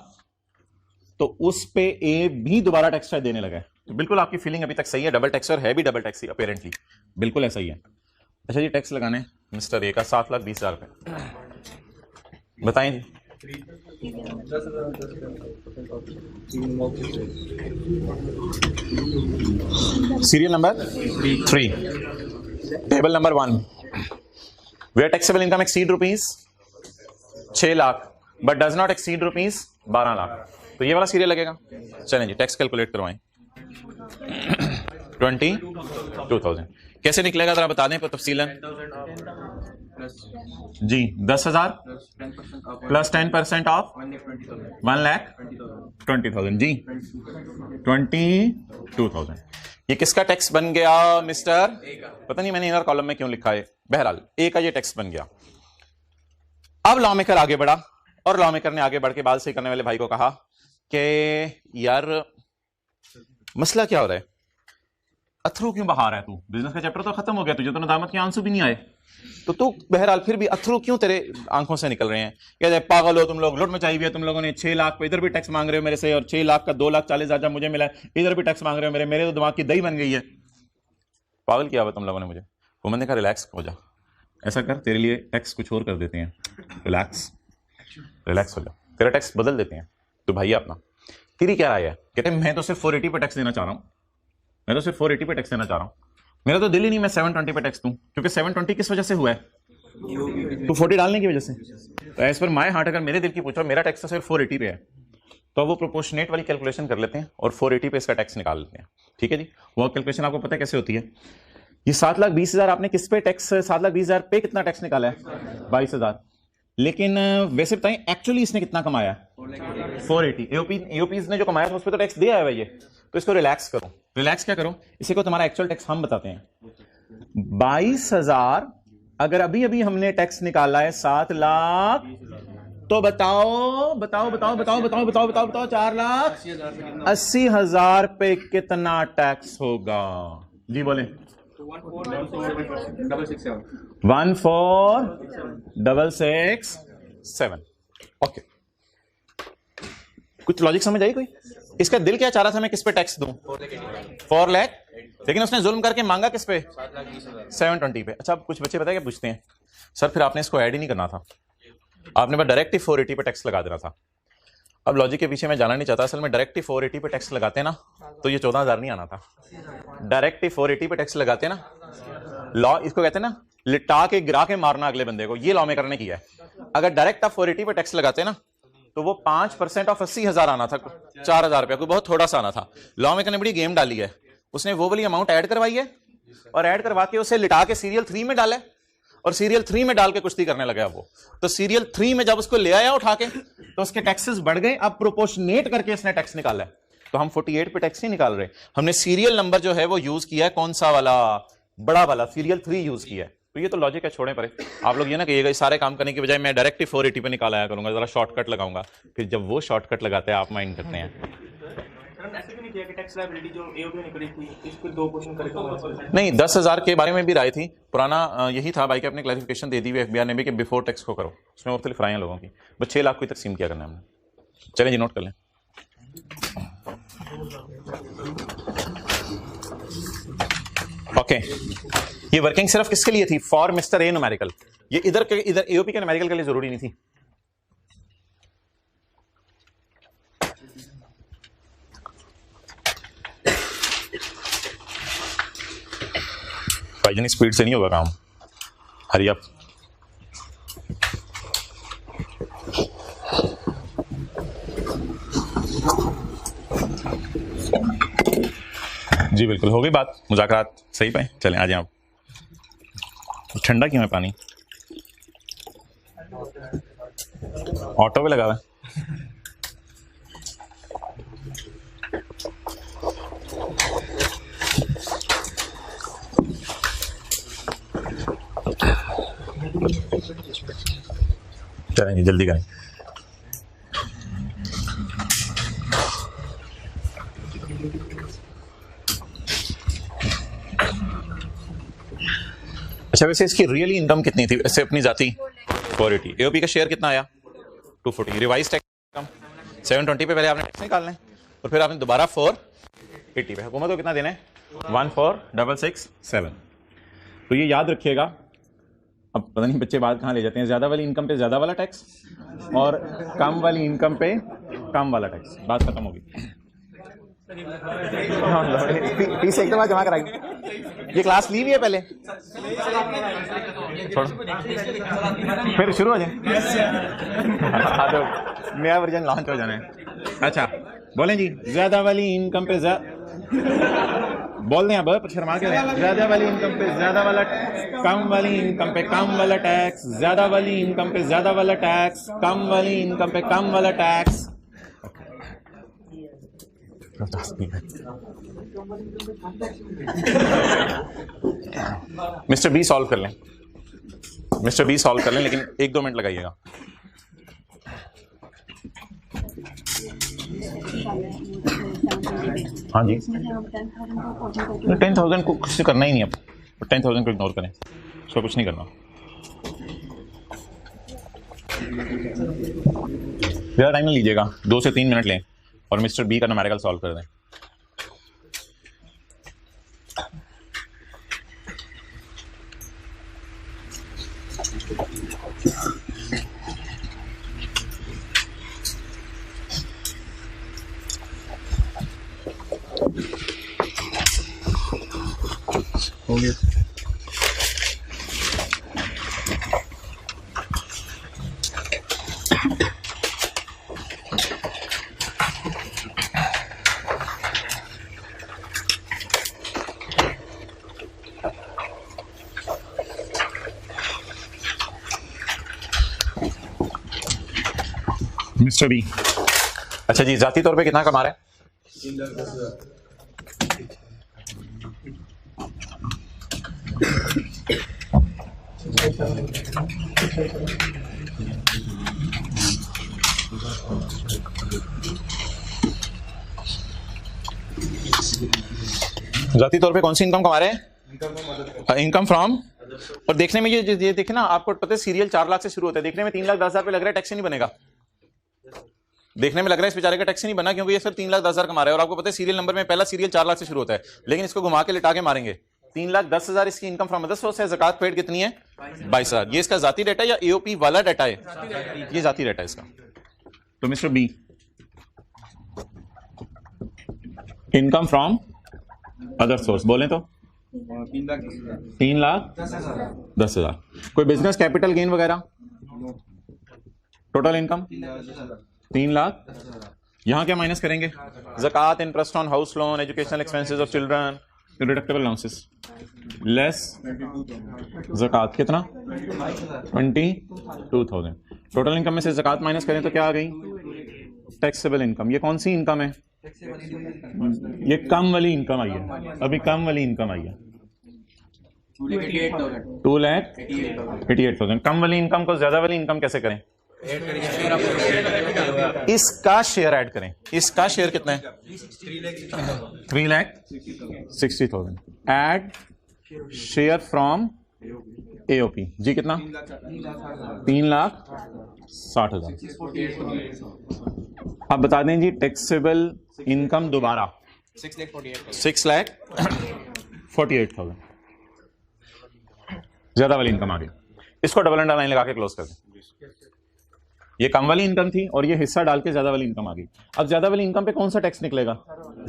तो उस पे ए भी दोबारा टैक्स शायद देने लगा है। तो बिल्कुल आपकी फीलिंग अभी तक सही है, डबल टैक्स और है भी डबल टैक्स ही अपेरेंटली, बिल्कुल ऐसा ही है। अच्छा जी, टैक्स लगाने मिस्टर ए का 7,20,000 रुपए, बताएं जी। Serial number 3, table number 1, where taxable income exceed ₹6 lakh but does not exceed ₹12 lakh, तो ये वाला सीरियल लगेगा। चलें जी, टैक्स कैलकुलेट करवाएं। 22,000 कैसे निकलेगा जरा बता दें तफसीलन जी। 10,000 प्लस 10% ऑफ 1,20,000 जी, 22,000। ये किसका टैक्स बन गया मिस्टर? पता नहीं मैंने इनर कॉलम में क्यों लिखा है, बहरहाल ए का ये टैक्स बन गया। अब लॉ मेकर आगे बढ़ा और लॉ मेकर ने आगे बढ़ के बात सही करने वाले भाई को कहा कि यार मसला क्या हो रहा है, अथरू क्यों बहा रहा है तू, बिजनेस का चैप्टर तो खत्म हो गया, तुझे तो नदामत के आंसू भी नहीं आए, तो तू बहरहाल फिर भी अथरू क्यों तेरे आंखों से निकल रहे हैं? कहते पागल हो तुम लोग, लुट मचाई हुई है तुम लोगों ने, 6 लाख पे इधर भी टैक्स मांग रहे हो मेरे से, और 6 लाख का 2,40,000 मुझे मिला है, इधर भी टैक्स मांग रहे हो मेरे तो दिमाग की दही बन गई है। पागल किया हुआ तुम लोगों ने मुझे। वो मैंने कहा रिलैक्स हो जा, ऐसा कर तेरे लिए टैक्स कुछ और कर देते हैं, रिलैक्स हो जा, तेरा टैक्स बदल देते हैं, तो भाई अपना तेरी क्या राय है? कहते मैं तो सिर्फ 480 पे टैक्स देना चाह रहा हूं, मैं तो सिर्फ 480 पे टैक्स देना चाह रहा हूं, मेरा तो दिल ही नहीं मैं 720 पे टैक्स दूं, क्योंकि 720 किस वजह से हुआ है? 240 डालने की वजह से। तो एज पर माय हार्ट अगर मेरे दिल की पूछो, मेरा टैक्स तो सिर्फ 480 पे है, तो वो प्रोपोर्शनेट वाली कैलकुलेशन कर लेते हैं और 480 पे इसका टैक्स निकाल लेते हैं। ठीक है जी, वो कैलकुलेशन आपको पता है कैसे होती है? ये 7,20,000 आपने किस पे टैक्स, 7,20,000 पे कितना टैक्स निकाला है? 22,000। लेकिन वैसे बताएं एक्चुअली इसने कितना कमाया? 480। एओपीज ने जो कमाया था उस पर तो टैक्स दिया है ये, तो इसको रिलैक्स करो। रिलैक्स क्या करो, इसी को तुम्हारा एक्चुअल टैक्स हम बताते हैं। 22,000 अगर अभी अभी हमने टैक्स निकाला है 7 लाख, तो बताओ 4,80,000 पे कितना टैक्स होगा? जी बोले। 14,667। ओके, कुछ लॉजिक समझ आई कोई? इसका दिल क्या चाह रहा था मैं किस पे टैक्स दूं? 4 लाख, लेकिन उसने जुल्म करके मांगा किस पे? 720 पे। अच्छा, कुछ बच्चे पता है क्या पूछते हैं, सर फिर आपने इसको ऐड ही नहीं करना था, आपने बस डायरेक्ट ही 480 पे टैक्स लगा देना था। अब लॉजिक के पीछे मैं जाना नहीं चाहता, असल में डायरेक्ट ही 480 पे टैक्स लगाते ना तो ये 14,000 नहीं आना था। डायरेक्ट ही 480 पे टैक्स लगाते ना, लॉ इसको कहते हैं ना लिटा के गिरा के मारना अगले बंदे को, ये लॉ मेकर ने किया है। अगर डायरेक्ट आप 480 पे टैक्स लगाते ना तो वो 5% ऑफ 80,000 आना था, 4,000 रुपया, कोई बहुत थोड़ा सा आना था। लॉ मेकर ने बड़ी गेम डाली है, उसने वो वाली अमाउंट ऐड करवाई है और ऐड करवा के उसे लिटा के सीरियल 3 में डाला है, और सीरियल 3 में डाल के कुश्ती करने लगा वो। तो सीरियल 3 में जब उसको ले आया उठा के तो उसके टैक्सेस बढ़ गए, अब प्रोपोर्शनेट करके इसने टैक्स निकाला है। तो हम 48 पे टैक्स नहीं निकाल रहे, हमने सीरियल नंबर जो है वो यूज किया है, कौन सा वाला? बड़ा वाला, सीरियल 3 यूज किया है। तो ये तो लॉजिक है, छोड़े परे। आप लोग ये ना कि सारे काम करने की बजाय मैं डायरेक्ट ही 480 पे निकाल आया करूंगा, जरा शॉर्टकट लगाऊंगा, फिर जब वो शॉर्टकट लगाते हैं आप माइंड करते हैं। नहीं, 10,000 के बारे में भी राय थी, पुराना यही था भाई कि अपने क्लैरिफिकेशन दे दी हुई एफबीआर ने भी कि बिफोर टैक्स को करो, उसमें मुख्तलिफ राय लोगों की, बस 6 लाख को तकसीम किया करना हमने। चलें जी, नोट कर लें। ओके, ये वर्किंग सिर्फ किसके लिए थी? For mister A numerical. ये इधर एओपी के न्यूमेरिकल के लिए जरूरी नहीं थी। भाईजान स्पीड से नहीं होगा काम, हरी अप। जी बिल्कुल, हो गई बात, मुज़ाकरात सही पे। चलें आ जाए आप। ठंडा क्यों है पानी? ऑटो पे लगा हुआ है। चलें जल्दी करें। अच्छा, वैसे इसकी रियली इनकम कितनी थी वैसे अपनी जाती? 480। एओपी का शेयर कितना आया? 240। रिवाइज टैक्स इनकम 720 पे पहले आपने टैक्स निकालना है और फिर आपने दोबारा 480 पे हुकूमत को कितना देना है? 14667। तो ये याद रखिएगा। अब पता नहीं बच्चे बात कहाँ ले जाते हैं, ज्यादा वाली इनकम पे ज्यादा वाला टैक्स और कम वाली इनकम पे कम वाला टैक्स। बात खत्म होगी। फीस एक दफा जमा कराई। ये क्लास ली हुई है पहले, छोड़ो फिर शुरू हो जाए। तो नया वर्जन लॉन्च हो जाना है। अच्छा बोलें जी, ज्यादा वाली इनकम पे बोल दें अब, शर्मा के ज्यादा वाली इनकम पे ज्यादा वाला, कम वाली इनकम पे कम वाला टैक्स, ज्यादा वाली इनकम पे ज्यादा वाला टैक्स, कम वाली इनकम पे कम वाला टैक्स। मिस्टर बी सॉल्व कर लें, मिस्टर बी सॉल्व कर लें, लेकिन 1-2 मिनट लगाइएगा। हाँ जी, 10,000 को कुछ करना ही नहीं। अब 10,000 को इग्नोर करें, उसको कुछ नहीं करना। ज़्यादा टाइम नहीं लीजिएगा, 2 से 3 मिनट लें और मिस्टर बी का न्यूमेरिकल सॉल्व कर दें। हो गया। मिस्टर बी, अच्छा जी, जाती तौर पे कितना कमा रहे हैं? जाती तौर पे कौन सी इनकम कमा रहे हैं? Income from. और देखने में ये देखे ना, आपको पता है सीरियल 4 लाख से शुरू होता है, देखने में 3,10,000 पे लग रहा है, टैक्स ही नहीं बनेगा। देखने में लग रहा है इस बेचारे का टैक्स ही नहीं बना, क्योंकि ये सिर्फ 3,10,000 कमा रहा है। और आपको पता है सीरियल नंबर में पहला सीरियल 4 लाख से शुरू होता है, लेकिन इसको घुमा के लिटा के मारेंगे। 3,10,000 इसकी इनकम फ्रॉम अदर सोर्स है। ज़कात पेड कितनी है? 22,000। ये इसका जाती डाटा या एओपी वाला डाटा है? ये जाती डाटा है इसका। तो mister B, income from other source बोलें तो 3,10,000। कोई बिजनेस कैपिटल गेन वगैरह? Total income 3 lakh. यहां क्या माइनस करेंगे? ज़कात, interest on house loan, educational expenses of children, deductible allowances less ज़कात। कितना? 22,000। टोटल इनकम में से ज़कात माइनस करें तो क्या आ गई? Taxable income. ये कौन सी इनकम है? ये कम वाली इनकम आई है, अभी कम वाली इनकम आई है 2,88,000। कम वाली इनकम को ज्यादा वाली इनकम कैसे करें? इसका शेयर ऐड करें। इसका शेयर कितना है? 3,60,000। ऐड शेयर फ्रॉम एओपी जी कितना? 3,60,000। अब बता दें जी टैक्सेबल इनकम दोबारा 6,48,000। ज्यादा वाली इनकम आ गई। इसको डबल अंडरलाइन लगा के क्लोज कर दें। ये कम वाली इनकम थी और ये हिस्सा डाल के ज्यादा वाली इनकम आ गई। अब ज्यादा वाली इनकम पे कौन सा टैक्स निकलेगा?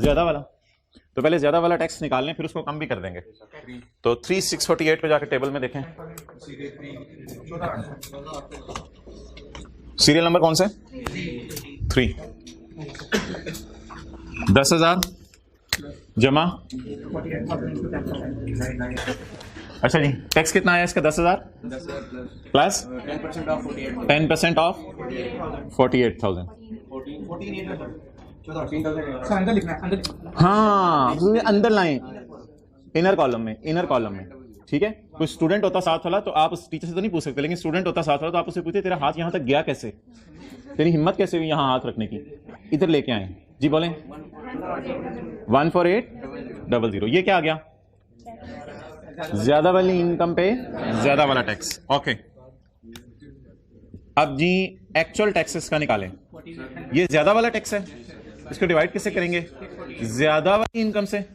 ज्यादा वाला। तो पहले ज्यादा वाला टैक्स निकाल लें, फिर उसको कम भी कर देंगे। तो 3,648 पे जाकर टेबल में देखें, सीरियल नंबर कौन सा है? 3। 10,000 जमा। अच्छा जी, टैक्स कितना आया इसका? 10,000 प्लस 10% ऑफ 48,000। हाँ, अंदर लाएं, इनर कॉलम में, इनर कॉलम में। ठीक है, कोई स्टूडेंट होता साथ वाला तो आप उस टीचर से तो नहीं पूछ सकते, लेकिन स्टूडेंट होता साथ वाला तो आप उससे पूछते तेरा हाथ यहां तक गया कैसे, तेरी हिम्मत कैसे हुई यहां हाथ रखने की, इधर लेके आए जी। बोलें 14800। ये क्या आ गया? ज्यादा वाली इनकम पे ज्यादा वाला टैक्स। ओके, अब जी एक्चुअल टैक्सेस का निकालें। ये ज्यादा वाला टैक्स है, इसको डिवाइड किससे करेंगे? ज्यादा वाली इनकम से।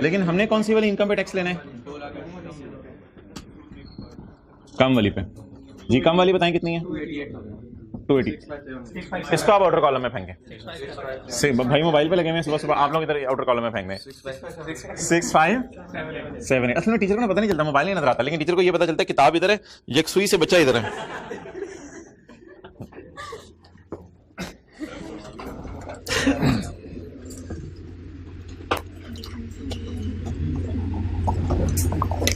लेकिन हमने कौन सी वाली इनकम पे टैक्स लेना है? कम वाली पे। जी कम वाली बताएं कितनी है? 280। इसको आप आउटर कॉलम में फेंकें। भाई मोबाइल पे लगे हुए सुबह सुबह, आप लोग इधर आउटर कॉलम में फेंक दें। 657। असल में टीचर को ना पता नहीं चलता, मोबाइल नहीं नजर आता, लेकिन टीचर को ये पता चलता है किताब इधर है, एक सुई से बच्चा इधर है।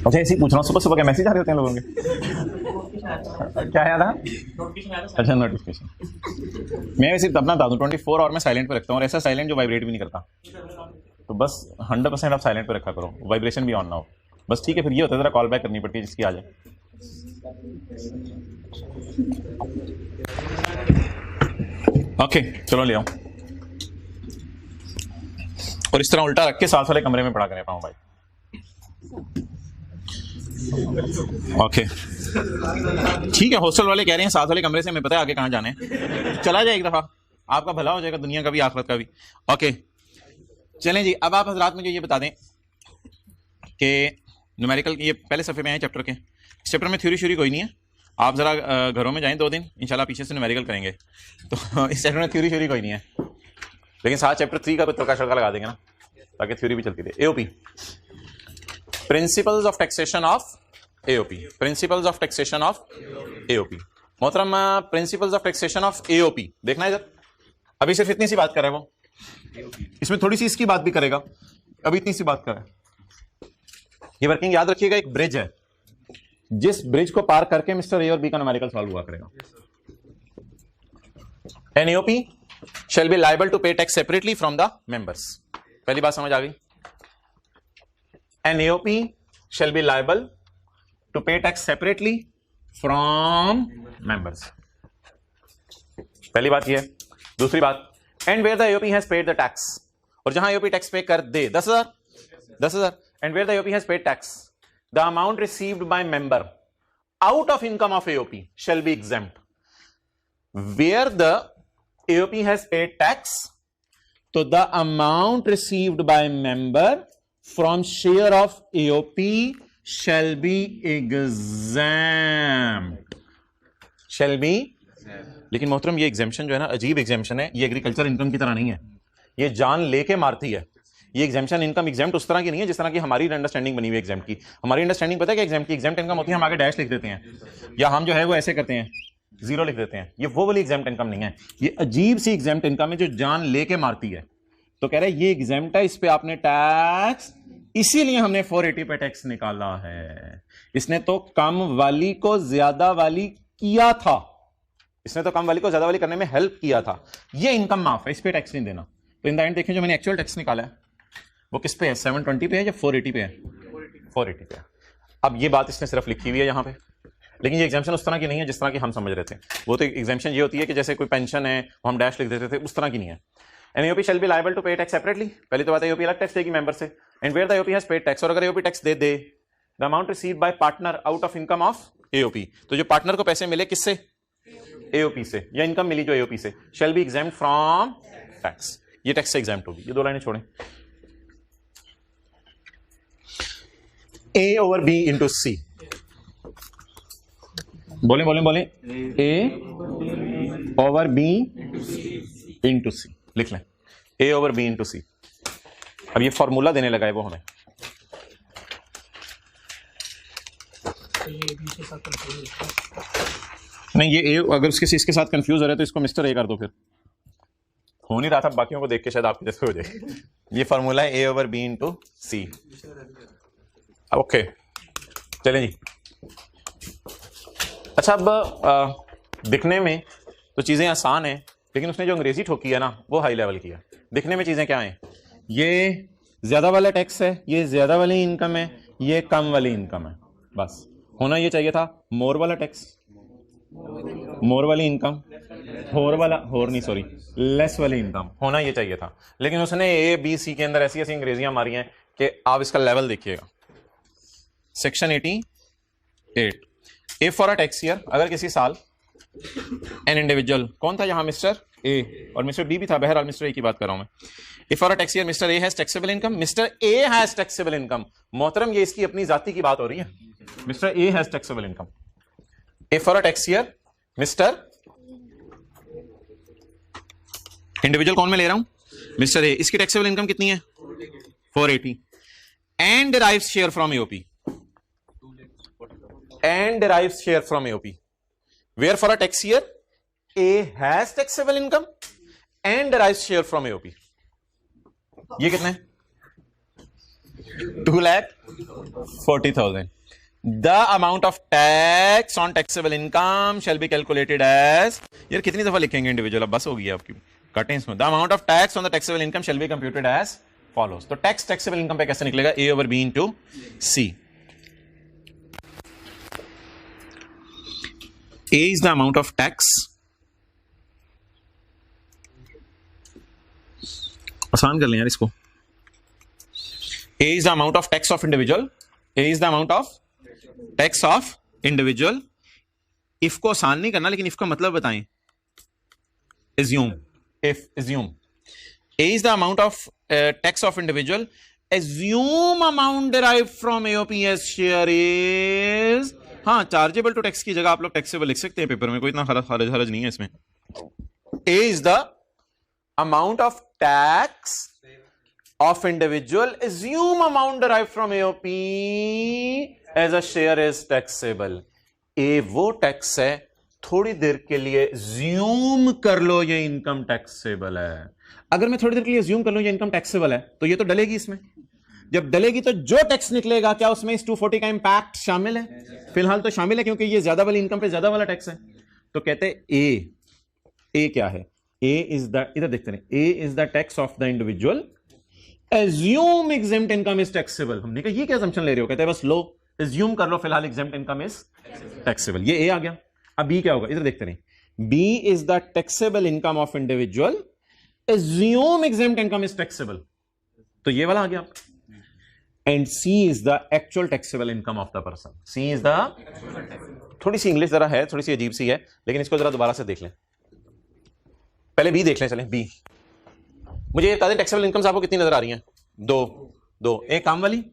अच्छा ऐसे ही पूछ रहा हूँ, सुबह सुबह क्या मैसेज आ रहे होते हैं लोगों के? क्या याद है? अच्छा नोटिफिकेशन। मैं वैसे अपना बता दूं 24 आवर में साइलेंट पे रखता हूँ, और ऐसा साइलेंट जो वाइब्रेट भी नहीं करता। तो बस 100% आप साइलेंट पे रखा करो, वाइब्रेशन भी ऑन ना हो बस, ठीक है? फिर ये होता है जरा कॉल बैक करनी पड़ती है जिसकी आ जाए। ओके चलो ले आओ, और इस तरह उल्टा रख के साथ वाले कमरे में पढ़ा कर पाऊँ भाई। ओके ठीक है, हॉस्टल वाले कह रहे हैं साथ वाले कमरे से, हमें पता है आगे कहाँ जाने हैं। चला जाए एक दफा, आपका भला हो जाएगा, दुनिया का भी आखिरत का भी। ओके चलें जी, अब आप हजरात मुझे ये बता दें कि न्यूमेरिकल, ये पहले सफ़े में है चैप्टर के। इस चैप्टर में थ्योरी श्यूरी कोई नहीं है, आप ज़रा घरों में जाएं 2 दिन, इंशाल्लाह पीछे से न्यूमेरिकल करेंगे। तो इस चैप्टर में थ्योरी श्यूरी कोई नहीं है, लेकिन साथ चैप्टर 3 का तड़का शड़का लगा देंगे ना, ताकि थ्योरी भी चलती रहे। AOP, principles of taxation of AOP. Principles of taxation of AOP. मोहतरम, principles of taxation of AOP देखना है इधर। अभी सिर्फ इतनी सी बात कर रहा है वो, इसमें थोड़ी सी इसकी बात भी करेगा, अभी इतनी सी बात कर रहा है। ये वर्किंग याद रखिएगा, एक ब्रिज है, जिस ब्रिज को पार करके मिस्टर ए और बी का न्यूमेरिकल सॉल्व हुआ करेगा। An AOP shall be liable to pay tax separately from the members। पहली बात समझ आ गई? An AOP shall be liable to pay tax separately from members। पहली बात यह है। दूसरी बात, and where the AOP has paid the tax, और जहां AOP टैक्स पे कर दे 10,000, and where the AOP has paid tax, the amount received by member out of income of AOP shall be exempt। Where the AOP has paid tax, so the amount received by member from share of AOP shall be exempt। shall be। लेकिन मोहतरम ये exemption जो है ना, अजीब exemption है, ये agriculture income की तरह नहीं है, ये जान लेके मारती है। ये एग्जेम्पशन इनकम एग्जेम्प्ट उस तरह की नहीं है जिस तरह की हमारी अंडरस्टैंडिंग बनी हुई है एग्जेम्प्ट की। हमारी अंडरस्टैंडिंग पता है कि एग्जेम्प्ट की, एग्जेम्प्ट इनकम होती है हम आगे डैश लिख देते हैं, या हम जो है वो ऐसे करते हैं, 0 लिख देते हैं। ये वो वाली एग्जेम्प्ट इनकम नहीं है, ये अजीब सी एग्जेम्प्ट इनकम है जो जान लेके मारती है। तो कह रहे हैं ये एग्जेम्प्ट है, इस पे आपने टैक्स, इसीलिए हमने 480 पे टैक्स निकाला है। इसने तो कम वाली को ज्यादा वाली किया था, इसने तो कम वाली को ज्यादा वाली करने में हेल्प किया था। ये इनकम माफ है, इस पे टैक्स नहीं देना। तो इन द एंड देखें जो मैंने एक्चुअल टैक्स निकाला है वो किस पे है? 720 पे है या 480 पे है? 480 पे है। अब ये बात इसने सिर्फ लिखी हुई है यहाँ पे, लेकिन ये एग्जाम्पशन उस तरह की नहीं है जिस तरह की हम समझ रहे थे। वो तो एग्जाम्पशन ये होती है कि जैसे कोई पेंशन है हम डैश लिख देते थे, उस तरह की नहीं है। An AOP shall be liable to pay tax separately. पहली तो बात है एओपी अलग टैक्स देगी मेंबर से। And where the AOP has paid tax, और अगर एओपी टैक्स दे दे, the amount received by partner out of income of AOP, तो जो पार्टनर को पैसे मिले किससे? एओपी से, या इनकम मिली जो एओपी से, shall be exempt from tax. ये टैक्स से एग्जेम्प्ट होगी। ये 2 लाइनें छोड़ें। ए ओवर बी इंटू सी, बोले बोले बोले, ए ओवर बी इंटू सी लिख लें। ए ओवर बी इंटू सी। अब ये फॉर्मूला देने लगा है वो हमें। नहीं ये ए, अगर उसके इसके साथ कंफ्यूज हो रहा है तो इसको मिस्टर ए कर दो, फिर हो नहीं रहा था, बाकियों को देख के शायद आपके जैसे हो जाए। ये फॉर्मूला है ए ओवर बी इंटू सी। ओके चलें जी। अच्छा अब दिखने में तो चीज़ें आसान हैं, लेकिन उसने जो अंग्रेजी ठोकी है ना वो हाई लेवल की है। दिखने में चीज़ें क्या हैं? ये ज़्यादा वाला टैक्स है, ये ज़्यादा वाली इनकम है, ये कम वाली इनकम है। बस होना ये चाहिए था मोर वाला टैक्स, मोर वाली इनकम, लेस वाली इनकम, होना ये चाहिए था। लेकिन उसने ए बी सी के अंदर ऐसी ऐसी अंग्रेजियां मारी हैं कि आप इसका लेवल देखिएगा। Section 88 if for a tax year, अगर किसी साल एन इंडिविजुअल, कौन था यहां मिस्टर ए और मिस्टर बी भी था, बहरहाल मिस्टर ए की बात कर रहा हूं मैं। If for a tax year mister A has taxable income, mister A has taxable income, मोहतरम ये इसकी अपनी जाति की बात हो रही है, mister A has taxable income. If for a tax year mister individual, कौन मैं ले रहा हूं, मिस्टर ए, इसकी टैक्सेबल इनकम कितनी है 480 and derives share from AOP, and derives share from AOP. Where for a tax year, A has taxable income and derives share from AOP. ये कितना है 2,40,000. The amount of tax on taxable income shall be calculated as, यार कितनी दफा लिखेंगे individual, अब बस होगी आपकी, कटें इसमें। The amount of tax on the taxable income shall be computed as follows. तो टैक्स टैक्सेबल इनकम पे कैसे निकलेगा, A over B into C. A is the amount of tax, आसान कर लें यार इसको, A is the amount of tax of individual, A is the amount of tax of individual. if को आसान नहीं करना लेकिन if का मतलब बताएं, assume, if assume A is the amount of tax of individual, assume amount derived from AOP as share is, हाँ chargeable to tax की जगह आप लोग टैक्सेबल लिख सकते हैं पेपर में, कोई इतना हरज नहीं है इसमें। A is the amount of tax of individual, assume amount derived from AOP as a share is taxable. A वो टैक्स है, थोड़ी देर के लिए ज्यूम कर लो ये इनकम टैक्सेबल है। अगर मैं थोड़ी देर के लिए ज्यूम कर लो ये इनकम टैक्सेबल है तो ये तो डलेगी इसमें, जब डलेगी तो जो टैक्स निकलेगा क्या उसमें इस 240 का इंपैक्ट शामिल है, फिलहाल तो शामिल है क्योंकि ये ज्यादा वाली इनकम पे ज्यादा वाला टैक्स है। तो कहते हैं ए क्या है, ए इज द, इधर देखते हैं, A is the tax of the individual, assume exempt income is taxable. हमने कहा ये क्या असम्पशन ले रहे हो, कहते हैं बस लो एज्यूम कर लो फिलहाल एग्जेम्प्ट इनकम इज टैक्सेबल, ये ए आ गया। अब बी क्या होगा, इधर देखते हैं, B is the taxable income of individual, assume exempt income is taxable, तो ये वाला आ गया। And C is the actual taxable income of the person. C is the, थोड़ी सी इंग्लिश जरा है, थोड़ी सी अजीब सी है, लेकिन इसको जरा दोबारा से देख लें, पहले बी देख लें, चलें बी। मुझे ये बता दें टैक्सेबल इनकम्स आपको कितनी नजर आ रही हैं, दो, एक कम वाली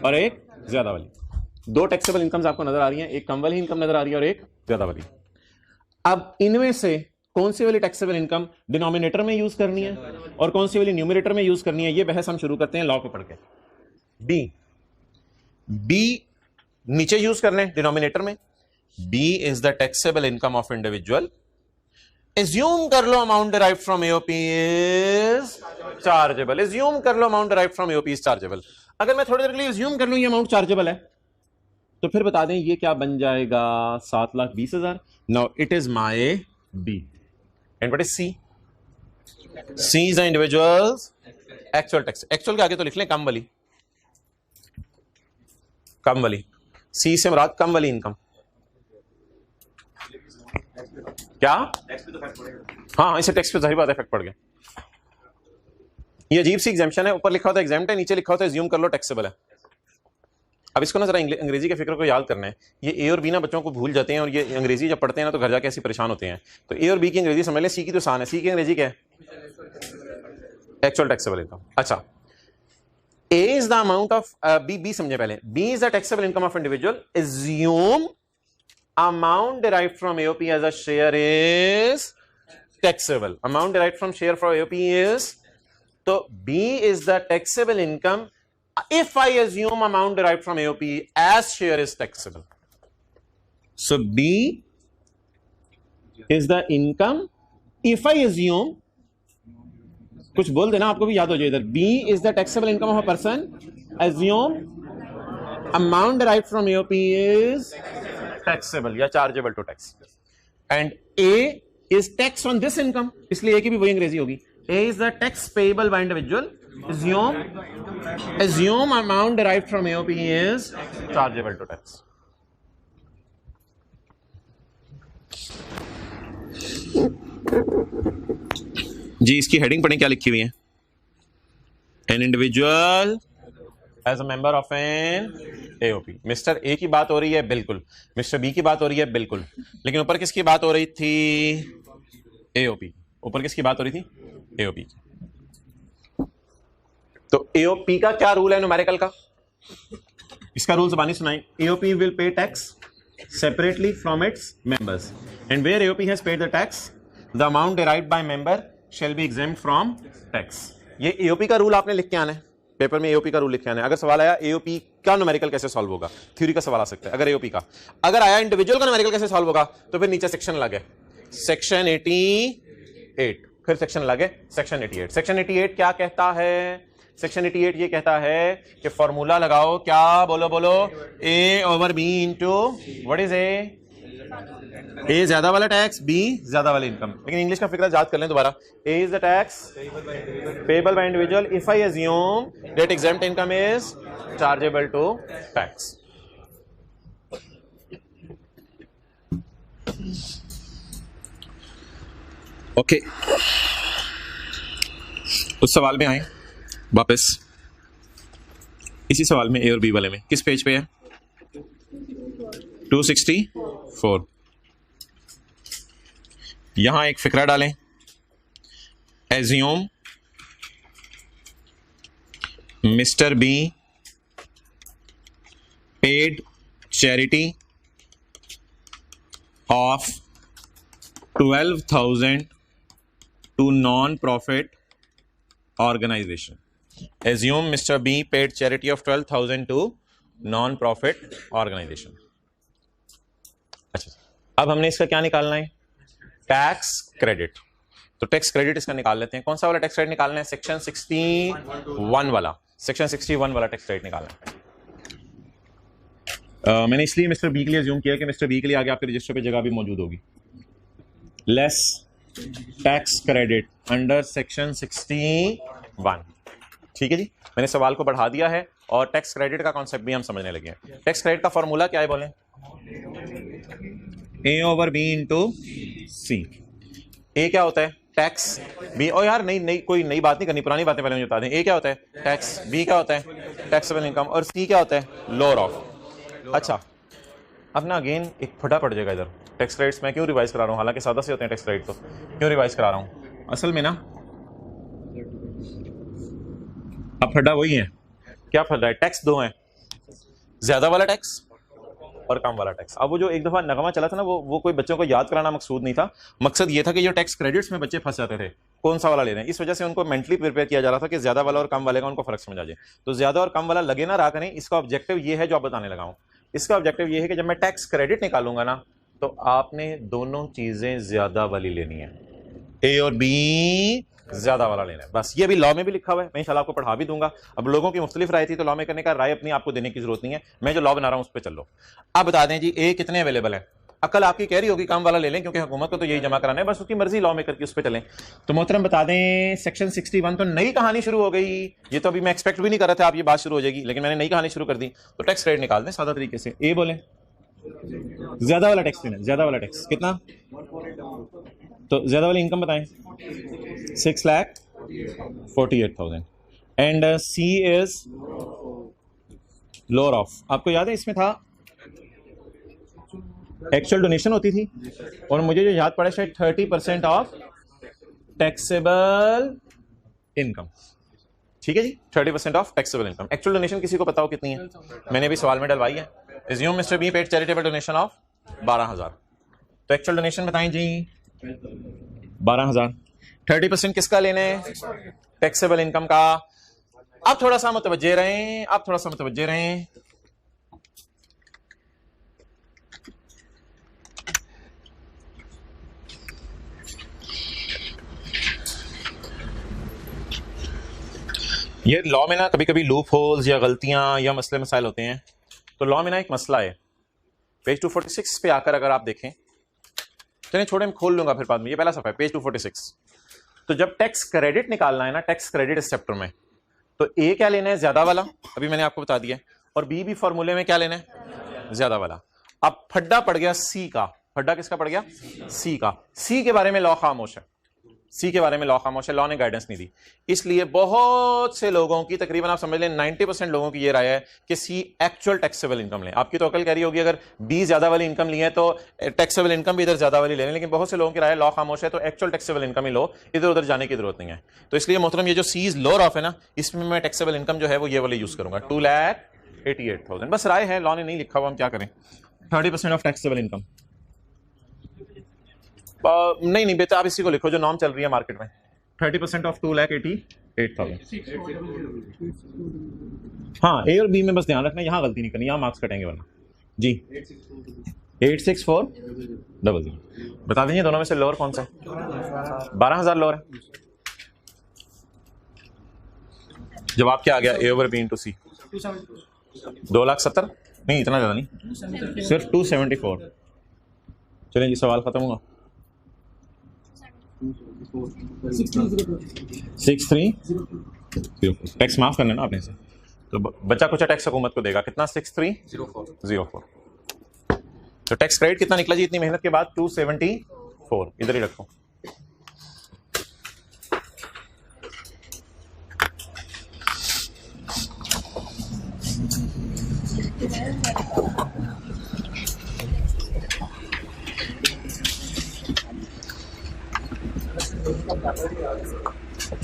और एक ज्यादा वाली, दो टैक्सेबल इनकम्स आपको नजर आ रही हैं, एक कम वाली इनकम नजर आ रही है और एक ज्यादा वाली। अब इनमें से कौन सी वाली टैक्सेबल इनकम डिनोमिनेटर में यूज करनी है और कौन सी वाली न्यूमरेटर में यूज करनी है, ये बहस हम शुरू करते हैं लॉ को पढ़ के। बी नीचे यूज कर लें डिनोमिनेटर में, B is the taxable income of individual, assume कर लो amount derived from AOP is chargeable, assume कर लो amount derived from AOP is chargeable. अगर मैं थोड़ी देर के लिए एज्यूम कर लूं ये अमाउंट चार्जेबल है तो फिर बता दें ये क्या बन जाएगा, 7,20,000। Now it is my B and what is C, C is the individual's actual tax, actual के आगे तो लिख लें कम वाली, कम वाली, सी से मुराद कम वाली इनकम, क्या हाँ इसे टैक्स पे जाहिर बात इफेक्ट पड़ गया। ये अजीब सी एग्जाम्पशन है, ऊपर लिखा होता है एग्जाम्प्ट है, नीचे लिखा होता है एज्यूम कर लो टैक्सेबल है। अब इसको ना जरा अंग्रेजी के फिक्र को याद करना है, ये ए और बी ना बच्चों को भूल जाते हैं और ये अंग्रेजी जब पढ़ते हैं ना तो घर जाके ऐसे परेशान होते हैं। तो ए और बी की अंग्रेजी समझ लें, सी की तो आसान है, सी की अंग्रेजी क्या है, एक्चुअल टैक्सेबल इनकम। अच्छा, A is the amount of B समझे पहले, B is the taxable income of individual, assume amount derived from AOP as a share is taxable, amount derived from share from AOP is, तो B is the taxable income if I assume amount derived from AOP as share is taxable. So B is the income if I assume, कुछ बोल देना आपको भी याद हो जाए इधर, B is the taxable income of a person, assume amount derived from AOP is taxable या chargeable to tax, and A is tax on this income, इसलिए A की भी वही अंग्रेजी होगी, A is the tax payable by individual, assume amount derived from AOP is chargeable to tax. जी इसकी heading पढ़ें क्या लिखी हुई है, an individual as a member of an AOP. Mister A की बात हो रही है बिल्कुल, मिस्टर बी की बात हो रही है बिल्कुल, लेकिन ऊपर किसकी बात हो रही थी? एओपी। ऊपर किसकी बात हो रही थी? एओपी की। तो एओपी का क्या रूल है न्यूमेरिकल का? इसका रूल ज़बानी सुनाएं। AOP will pay tax separately from its members, and where AOP has paid the tax, the amount derived by member shall be exempt from tax. ये AOP का रूल आपने लिख के आना है पेपर में, AOP का रूल लिख के आना है। अगर सवाल आया AOP का न्यूमेरिकल कैसे सॉल्व होगा, थ्योरी का सवाल आ सकता है। अगर AOP का, अगर आया इंडिविजुअल का न्यूमेरिकल कैसे सॉल्व होगा, तो फिर नीचे सेक्शन लगे सेक्शन 88, फिर सेक्शन लगे सेक्शन 88। सेक्शन 88 क्या कहता है? सेक्शन 88 ये कहता है कि फॉर्मूला लगाओ, क्या बोलो बोलो, A over B into what is A ज्यादा वाला टैक्स, बी ज्यादा वाली इनकम। लेकिन इंग्लिश का फिक्र याद कर लें दोबारा। A is the tax payable by individual if I assume that exempt income is chargeable to tax. Okay, उस सवाल में आए वापस, इसी सवाल में ए और बी वाले में। किस पेज पे है? 264। यहां एक फिक्रा डालें, assume mister B paid charity of 12,000 to non profit organisation. Assume Mr. B paid charity of 12,000 to non-profit organization. अच्छा, अब हमने इसका क्या निकालना है? Tax credit. तो टैक्स क्रेडिट इसका निकाल लेते हैं। कौन सा वाला टैक्स क्रेडिट निकालना है? सेक्शन 61 वाला, सेक्शन 61 वाला टैक्स क्रेडिट निकालना है। मैंने इसलिए मिस्टर बी के लिए अज्यूम किया कि मिस्टर बी के लिए आगे आपके रजिस्टर पे जगह भी मौजूद होगी। Less tax credit under section 61। ठीक है जी, मैंने सवाल को बढ़ा दिया है और टैक्स क्रेडिट का कॉन्सेप्ट भी हम समझने लगे हैं। टैक्स क्रेडिट का फॉर्मूला क्या है बोलें? ए ओवर बी इंटू सी। ए क्या होता है? टैक्स। बी, ओ यार नहीं कोई नई बात नहीं करनी, पुरानी बातें पहले मुझे बता दें। ए क्या होता है? टैक्स। बी क्या होता है? Taxable income. और सी क्या होता है? Lower of. अच्छा, अब ना अगेन एक फटा पड़ जाएगा इधर। टैक्स क्रेडिट्स मैं क्यों रिवाइज करा रहा हूँ? हालांकि सादा से होते हैं टैक्स क्रेडिट, तो क्यों रिवाइज करा रहा हूँ? असल में ना अब फटा वही है। क्या फटा है? टैक्स दो हैं, ज्यादा वाला टैक्स और कम वाला टैक्स। अब वो जो एक दफा नगमा चला था ना, वो कोई बच्चों को याद कराना मकसूद नहीं था। मकसद ये था कि जो टैक्स क्रेडिट्स में बच्चे फंस जाते थे, कौन सा वाला ले रहे हैं, इस वजह से उनको मेंटली प्रिपेयर किया जा रहा था कि ज्यादा वाला और कम वाले का उनको फर्क समझ आ जाए। तो ज्यादा और कम वाला लगे ना रहा करें, इसका ऑब्जेक्टिव ये है जो आप बताने लगा हूं। इसका ऑब्जेक्टिव ये है कि जब मैं टैक्स क्रेडिट निकालूंगा ना, तो आपने दोनों चीजें ज्यादा वाली लेनी है, ए और बी ज्यादा वाला लेना है। बस ये अभी लॉ में भी लिखा हुआ है, मैं इंशाल्लाह आपको पढ़ा भी दूंगा। अब लोगों की मुख्तलिफ राय थी, तो लॉ में करने का राय अपनी आपको देने की जरूरत नहीं है, मैं जो लॉ बना रहा हूं उस पर चलो। अब बता दें जी, ए कितने अवेलेबल है? अकल आपकी कह रही होगी कम वाला ले लें, क्योंकि हुकूमत को तो यही जमा कराना है, बस उसकी मर्जी, लॉ में करके उस पर चलें। तो मोहतरम बता दें, सेक्शन 61 तो नई कहानी शुरू हो गई। ये तो अभी मैं एक्सपेक्ट भी नहीं कर रहा था आप ये बात शुरू हो जाएगी, लेकिन मैंने नई कहानी शुरू कर दी। तो टैक्स क्रेडिट निकाल दें सादा तरीके से। ए बोले ज्यादा वाला टैक्स लेना, ज्यादा वाला टैक्स कितना? तो ज्यादा वाली इनकम बताएं। 6,48,000 and C is lower of. आपको याद है इसमें था एक्चुअल डोनेशन होती थी, और मुझे जो याद पड़ा शायद 30% ऑफ टैक्सेबल इनकम। ठीक है जी, 30% of taxable income. Actual donation किसी को पता हो कितनी है? मैंने भी सवाल में डलवाई है। Assume Mr. B paid charitable donation of 12,000। तो एक्चुअल डोनेशन बताएं जी 12,000। 30% किसका लेने हैं? टैक्सेबल इनकम का। अब थोड़ा सा मुतवज्जे रहें, अब थोड़ा सा मुतवज्जे रहें। ये लॉ में ना कभी कभी लूप होल्स या गलतियां या मसले मसाइल होते हैं। तो लॉ में ना एक मसला है, पेज 246 पे आकर अगर आप देखें, चलिए छोड़े, मैं खोल लूंगा फिर बाद में। ये पहला सफा है, पेज 246। तो जब टैक्स क्रेडिट निकालना है ना, टैक्स क्रेडिट इस चैप्टर में, तो ए क्या लेना है? ज्यादा वाला, अभी मैंने आपको बता दिया। और बी भी फॉर्मूले में क्या लेना है? ज्यादा वाला। अब फड्डा पड़ गया सी का। फड्डा किसका पड़ गया? सी का। सी के बारे में लॉ खामोश है। सी के बारे में लॉ खामोश है, लॉ ने गाइडेंस नहीं दी। इसलिए बहुत से लोगों की, तकरीबन आप समझ लें 90% लोगों की ये राय है कि सी एक्चुअल टैक्सेबल इनकम लें। आपकी तो अकल कह रही होगी अगर बी ज्यादा वाली इनकम ली है तो टैक्सेबल इनकम भी इधर ज्यादा वाली लें, लेकिन बहुत से लोगों की राय लॉ खामोश है तो एक्चुअल टैक्सेबल इनकम ही लो, इधर उधर जाने की जरूरत नहीं है। तो इसलिए मोहतरम ये जो सीज लोअर ऑफ है ना, इसमें मैं टैक्सेबल इनकम जो है वो ये वाली यूज करूंगा, 2,88,000। बस राय है, लॉ ने नहीं लिखा हुआ, हम क्या करें। 30% ऑफ टैक्सेबल इनकम नहीं नहीं बेटा, आप इसी को लिखो जो नॉर्म चल रही है मार्केट में, 30% ऑफ 2,88,000। हाँ, ए और बी में बस ध्यान रखना, यहां गलती नहीं करनी, यहां मार्क्स कटेंगे वरना। जी 86400 बता दीजिए दोनों में से लोअर कौन सा है? 12,000 लोअर है। जवाब क्या आ गया? ए ओवर बी इंटू सी, 2,70,000 नहीं, इतना ज्यादा नहीं, सिर्फ 274। चलिए जी, सवाल खत्म हुआ। 6304 टैक्स माफ करना ना आपने से, तो बच्चा कुछ टैक्स हुकूमत को देगा कितना? 6304। तो टैक्स क्रेडिट कितना निकला जी इतनी मेहनत के बाद? 274। इधर ही रखो।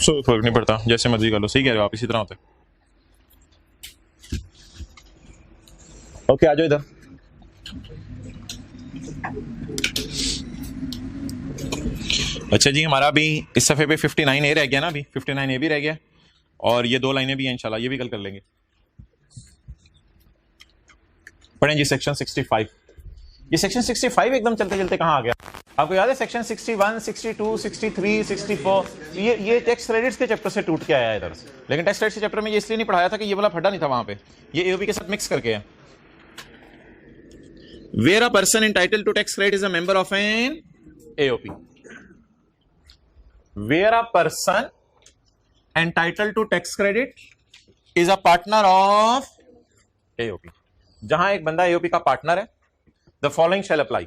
सो फर्क नहीं पड़ता, जैसे मर्जी कर लो, सही कह रहे हो आप, इसी तरह होते। ओके, आ जाओ इधर। अच्छा जी, हमारा अभी इस सफ़े पे 59A रह गया ना, अभी 59A भी रह गया, और ये 2 लाइनें भी हैं इंशाल्लाह, ये भी कल कर लेंगे। पढ़ें जी सेक्शन 65। ये सेक्शन 65 एकदम चलते चलते कहाँ आ गया? आपको याद है सेक्शन 61, 62, 63, 64, ये टैक्स क्रेडिट्स के चैप्टर से टूट के आया है इधर से। लेकिन टैक्स क्रेडिट्स के चैप्टर में ये इसलिए नहीं पढ़ाया था कि ये वाला फड्डा नहीं था वहां पे, ये एओपी के साथ मिक्स करके है। Where a person entitled to tax credit is a member of an AOP. Where a person entitled to tax credit is a partner of AOP. जहां एक बंदा एओपी का पार्टनर है, द फॉलोइंग शैल अप्लाई।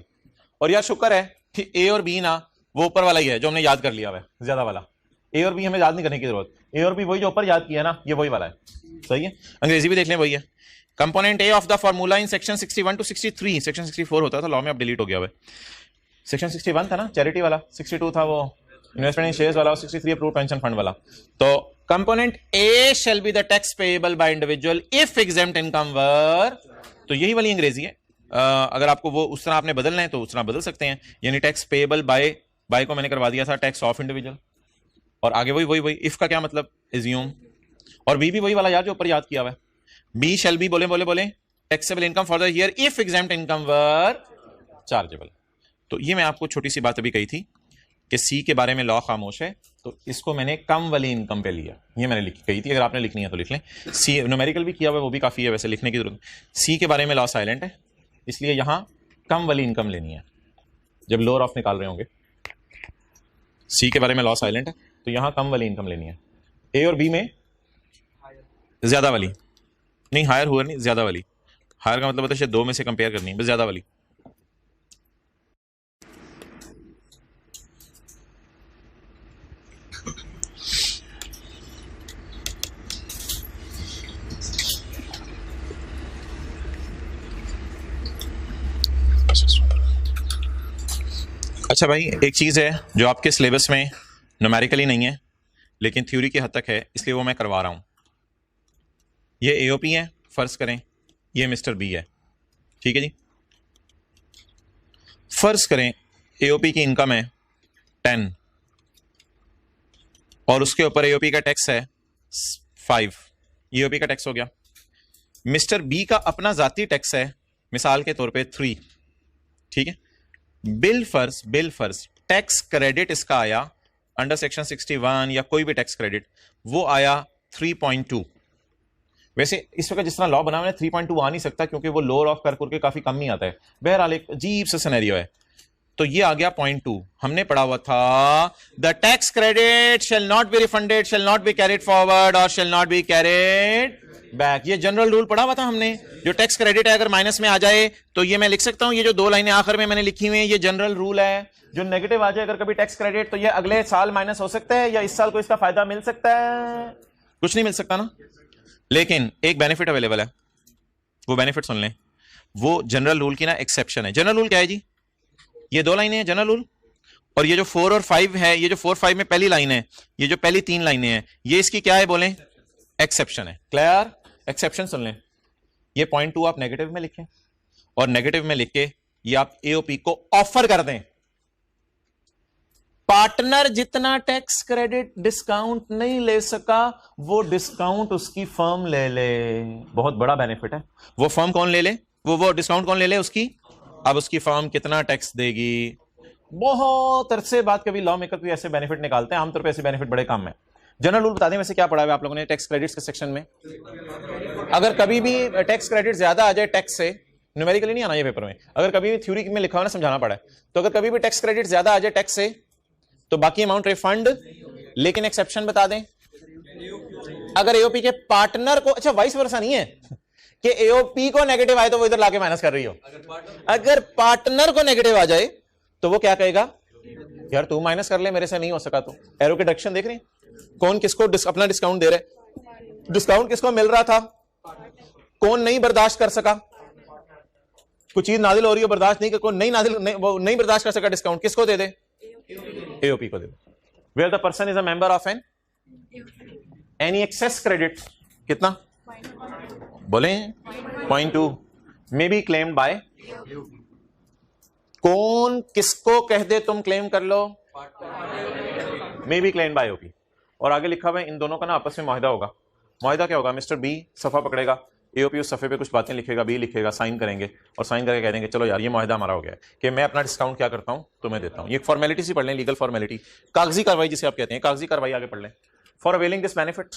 और यार शुक्र है कि ए और बी ना वो ऊपर वाला ही है जो हमने याद कर लिया है, ज्यादा वाला। ए और बी हमें याद नहीं करने की जरूरत, ए और बी वही जो ऊपर याद किया ना, ये वही वाला है। सही है, अंग्रेजी भी देख लें, वही है। Component A of the formula in section 61 to 63, section 64 होता था लॉ में, अब डिलीट हो गया है। सेक्शन 61 था ना चैरिटी वाला, 62 था वो इन्वेस्टमेंट इन शेयर्स वाला, और 63 अप्रूव्ड पेंशन फंड वाला। तो component a shall be the tax payable by individual if exempt income were, तो यही वाली अंग्रेजी है। अगर आपको वो उस तरह आपने बदलना है तो उस तरह बदल सकते हैं, यानी टैक्स पेएबल बाय को मैंने करवा दिया था टैक्स ऑफ इंडिविजुअल, और आगे वही इफ का क्या मतलब? एज्यूम। और बी भी वही वाला यार जो ऊपर याद किया हुआ है, बी शैल बी बोले taxable income for the year if exempt income were chargeable. तो ये मैं आपको छोटी सी बात अभी कही थी कि सी के बारे में लॉ खामोश है, तो इसको मैंने कम वाली इनकम पे लिया, ये मैंने कही थी। अगर आपने लिखनी है तो लिख लें, सी न्यूमेरिकल भी किया हुआ है, वो भी काफी है, वैसे लिखने की जरूरत। सी के बारे में लॉ साइलेंट है, इसलिए यहां कम वाली इनकम लेनी है जब लोअर ऑफ निकाल रहे होंगे। सी के बारे में लॉ साइलेंट है, तो यहां कम वाली इनकम लेनी है। ए और बी में ज्यादा वाली नहीं, हायर हुआ नहीं, ज्यादा वाली। हायर का मतलब होता है 2 में से कंपेयर करनी है, बस ज्यादा वाली। अच्छा भाई, एक चीज़ है जो आपके सिलेबस में न्यूमेरिकली नहीं है लेकिन थ्योरी की हद तक है, इसलिए वो मैं करवा रहा हूं। ये एओपी है, फर्ज करें ये मिस्टर बी है, ठीक है जी। फर्ज करें एओपी की इनकम है 10 और उसके ऊपर एओपी का टैक्स है 5, एओपी का टैक्स हो गया। मिस्टर बी का अपना जाती टैक्स है मिसाल के तौर पे 3, ठीक है। बिल फर्ज टैक्स क्रेडिट इसका आया अंडर सेक्शन 61 या कोई भी टैक्स क्रेडिट, वो आया 3.2। वैसे इस वक्त जिस तरह लॉ बना हुआ है 3.2 आ नहीं सकता क्योंकि वो लोअर ऑफ कर के काफी कम ही आता है। बहरहाल एक अजीब सा सिनेरियो है, तो ये आ गया 0.2। हमने पढ़ा हुआ था the tax credit shall not be refunded, shall not be carried forward और shall not be carried back. ये जनरल रूल पढ़ा हुआ था हमने, जो टैक्स क्रेडिट है अगर माइनस में आ जाए तो ये मैं लिख सकता हूं, ये जो 2 लाइनें आखिर में मैंने लिखी हुई हैं ये जनरल रूल है। जो नेगेटिव आ जाए अगर कभी टैक्स क्रेडिट तो ये अगले साल माइनस हो सकता है या इस साल को इसका फायदा मिल सकता है, कुछ नहीं मिल सकता ना। लेकिन एक बेनिफिट अवेलेबल है, वो बेनिफिट सुन लें, वो जनरल रूल की ना एक्सेप्शन है। जनरल रूल क्या है जी? ये 2 लाइनें हैं जनरल रूल, और ये जो 4 और 5 है, ये जो 4 5 में पहली लाइन है, ये जो पहली 3 लाइनें हैं, ये इसकी क्या है बोलें? एक्सेप्शन है। क्लियर? एक्सेप्शन सुन लें। ये पॉइंट 2 आप नेगेटिव में लिखें और नेगेटिव में लिख के ये आप एओपी को ऑफर कर दें, पार्टनर जितना टैक्स क्रेडिट डिस्काउंट नहीं ले सका वो डिस्काउंट उसकी फर्म ले ले। बहुत बड़ा बेनिफिट है। वो फर्म कौन ले ले? वो डिस्काउंट कौन ले ले? उसकी। अब उसकी फर्म कितना टैक्स देगी? बहुत अरसे बाद कभी लॉ मेकर भी ऐसे बेनिफिट निकालते हैं, आमतौर पे ऐसे बेनिफिट बड़े कम है। जनरल रूल बता दें वैसे क्या पढ़ा है आप लोगों ने टैक्स क्रेडिट्स के सेक्शन में? अगर कभी भी टैक्स क्रेडिट ज्यादा आ जाए टैक्स से, न्यूमेरिकली नहीं आना ये पेपर में, अगर कभी भी थ्योरी में लिखा हुआ ना समझाना पड़ा है, तो अगर कभी भी टैक्स क्रेडिट ज्यादा आ जाए टैक्स से तो बाकी अमाउंट रिफंड, लेकिन एक्सेप्शन बता दें अगर एओपी के पार्टनर को, अच्छा वाइस वर्सा नहीं है कि एओपी को नेगेटिव आए तो वो इधर लाके माइनस कर रही हो, अगर पार्टनर को नेगेटिव आ जाए तो वो क्या कहेगा? यार तू माइनस कर ले, मेरे से नहीं हो सका। तो एरो के डायरेक्शन देख रहे हैं, कौन किसको अपना डिस्काउंट दे रहे हैं? डिस्काउंट किसको मिल रहा था? कौन नहीं बर्दाश्त कर सका? कुछ चीज नाजिल हो रही हो बर्दाश्त नहीं कर, कौन नहीं बर्दाश्त कर सका डिस्काउंट, किसको दे दे? एओपी को दे दे। Where the person is a member of any excess credit कितना बोले? 0.2 मे बी क्लेम्ड बाय। कौन किसको कह दे तुम क्लेम कर लो? May be claimed by AOP. और आगे लिखा हुआ है इन दोनों का ना आपस में मुआहदा होगा। मुआहदा क्या होगा? मिस्टर बी सफा पकड़ेगा, एओपी उस सफे पे कुछ बातें लिखेगा, बी लिखेगा, साइन करेंगे और साइन करके कह देंगे चलो यार ये मुआहदा हमारा हो गया है कि मैं अपना डिस्काउंट क्या करता हूं तुम्हें देता हूं। ये फॉर्मेलिटी सी पढ़ लें, लीगल फॉर्मेलिटी, कागजी कार्रवाई जिसे आप कहते हैं, कागजी कार्रवाई आगे पढ़ लें। For availing this benefit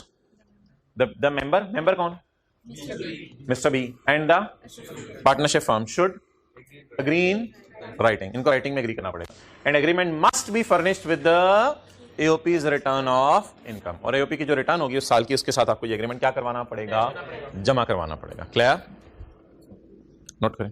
the member कौन? Mister B and the partnership firm should agree in writing. इनको राइटिंग में एग्री करना पड़ेगा। And agreement must be furnished with the AOP's return of income. और एओपी की जो रिटर्न होगी उस साल की, उसके साथ आपको ये एग्रीमेंट क्या करवाना पड़ेगा? जमा करवाना पड़ेगा। क्लियर? नोट करें।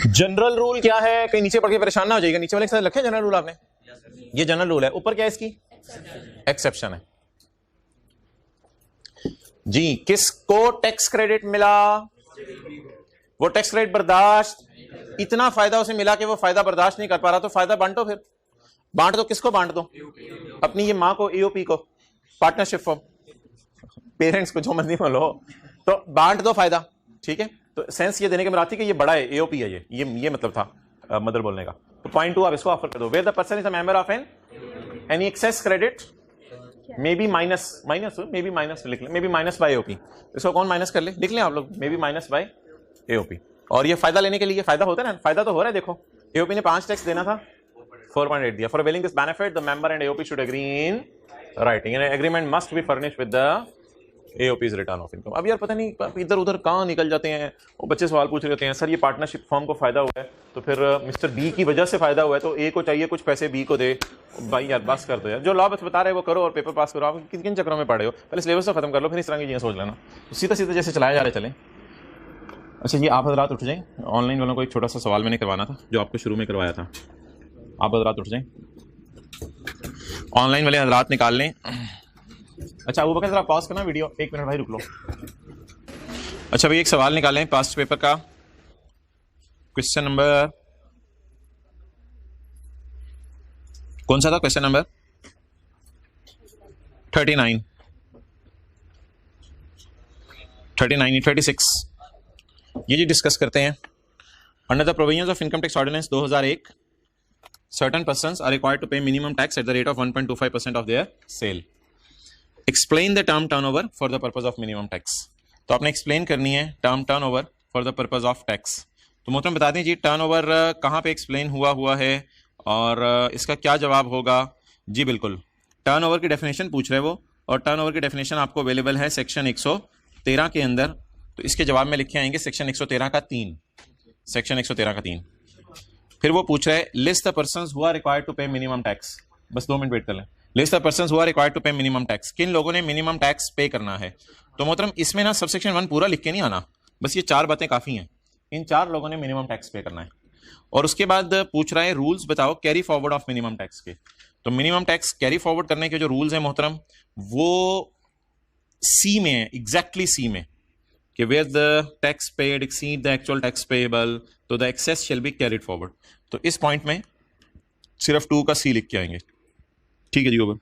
जनरल रूल क्या है? कहीं नीचे पढ़ के परेशान ना हो जाएगा। नीचे वाले के साथ रखे जनरल रूल आपने, ये जनरल रूल है। ऊपर क्या है इसकी? एक्सेप्शन है जी। किसको टैक्स क्रेडिट मिला? वो टैक्स क्रेडिट बर्दाश्त, इतना फायदा उसे मिला कि वो फायदा बर्दाश्त नहीं कर पा रहा, तो फायदा बांटो। फिर बांट दो, किसको बांट दो? अपनी ये मां को, एओपी को, पार्टनरशिप फॉर्म, पेरेंट्स को, जो मर्जी बोलो, तो बांट दो फायदा। ठीक है, तो सेंस ये देने के मराती कि ये बड़ा है, एओपी है, ये मतलब था मदर बोलने का। तो 0.2 आप इसको ऑफर कर दो। Where the person is a member of any excess credit may be minus लिख लें, may be minus by AOP. इसको कौन माइनस कर ले? लिख लें आप लोग, may be minus by AOP. और ये फायदा लेने के लिए, फायदा होता है ना, फायदा तो हो रहा है। देखो एओपी ने 5 टैक्स देना था, 4.8 दिया। For availing this benefit the member and AOP should agree in writing and agreement must be furnished with the AOP's return of income. अब यार पता नहीं इधर उधर कहाँ निकल जाते हैं, वो बच्चे सवाल पूछ रहे होते हैं, सर ये पार्टनरशिप फॉर्म को फायदा हुआ है तो फिर मिस्टर बी की वजह से फायदा हुआ है तो ए को चाहिए कुछ पैसे बी को दे। भाई यार बस कर दो यार, जो लॉ बता रहे हैं वो करो और पेपर पास करो। आप किन किन चक्रों में पढ़े हो? पहले सिलेबस तो खत्म कर लो, फिर इस तरह की चीजें सोच लेना। सीधा सीधा जैसे चलाया जा रहे चले। अच्छा ये आप हजरात उठ जाएं, ऑनलाइन वालों को एक छोटा सा सवाल मैंने करवाना था जो आपको शुरू में करवाया था। आप हजरात उठ जाएं, ऑनलाइन वाले हजरात निकाल लें। अच्छा वो बकर जरा पॉज करना वीडियो, 1 मिनट भाई रुक लो। अच्छा भाई एक सवाल निकालें पास्ट पेपर का, क्वेश्चन नंबर कौन सा था? क्वेश्चन नंबर 39 36 ये जी डिस्कस करते हैं। Under the provisions of income tax ordinance 2001 certain persons are required to pay minimum tax at the rate of 1.25% of their sale. Explain the term turnover for the purpose of minimum tax. तो आपने explain करनी है term turnover for the purpose of tax. तो मोहतरम बता दें जी turnover कहाँ पे एक्सप्लेन हुआ है और इसका क्या जवाब होगा? जी बिल्कुल, टर्नओवर की डेफिनेशन पूछ रहे हैं वो, और टर्नओवर की डेफिनेशन आपको अवेलेबल है सेक्शन 113 के अंदर, तो इसके जवाब में लिखे आएंगे सेक्शन 113 का 3, सेक्शन 113 का 3। फिर वो पूछ रहा है list the persons who are required to pay minimum tax. बस 2 मिनट वेट कर लें। List the persons who are required to pay minimum tax, किन लोगों ने मिनिमम टैक्स पे करना है। तो मोहतरम इसमें ना सबसेक्शन 1 पूरा लिख के नहीं आना, बस ये 4 बातें काफी हैं। इन 4 लोगों ने मिनिमम टैक्स पे करना है। और उसके बाद पूछ रहा है रूल्स बताओ carry forward of minimum tax के। तो मिनिमम टैक्स कैरी फॉरवर्ड करने के जो रूल्स हैं मोहतरम, वो सी में है, एग्जैक्टली सी में, कि where the tax paid exceed the actual tax payable तो the excess shall be carried forward. तो इस पॉइंट में सिर्फ 2 का सी लिख के आएंगे। ठीक है जी, ओवर।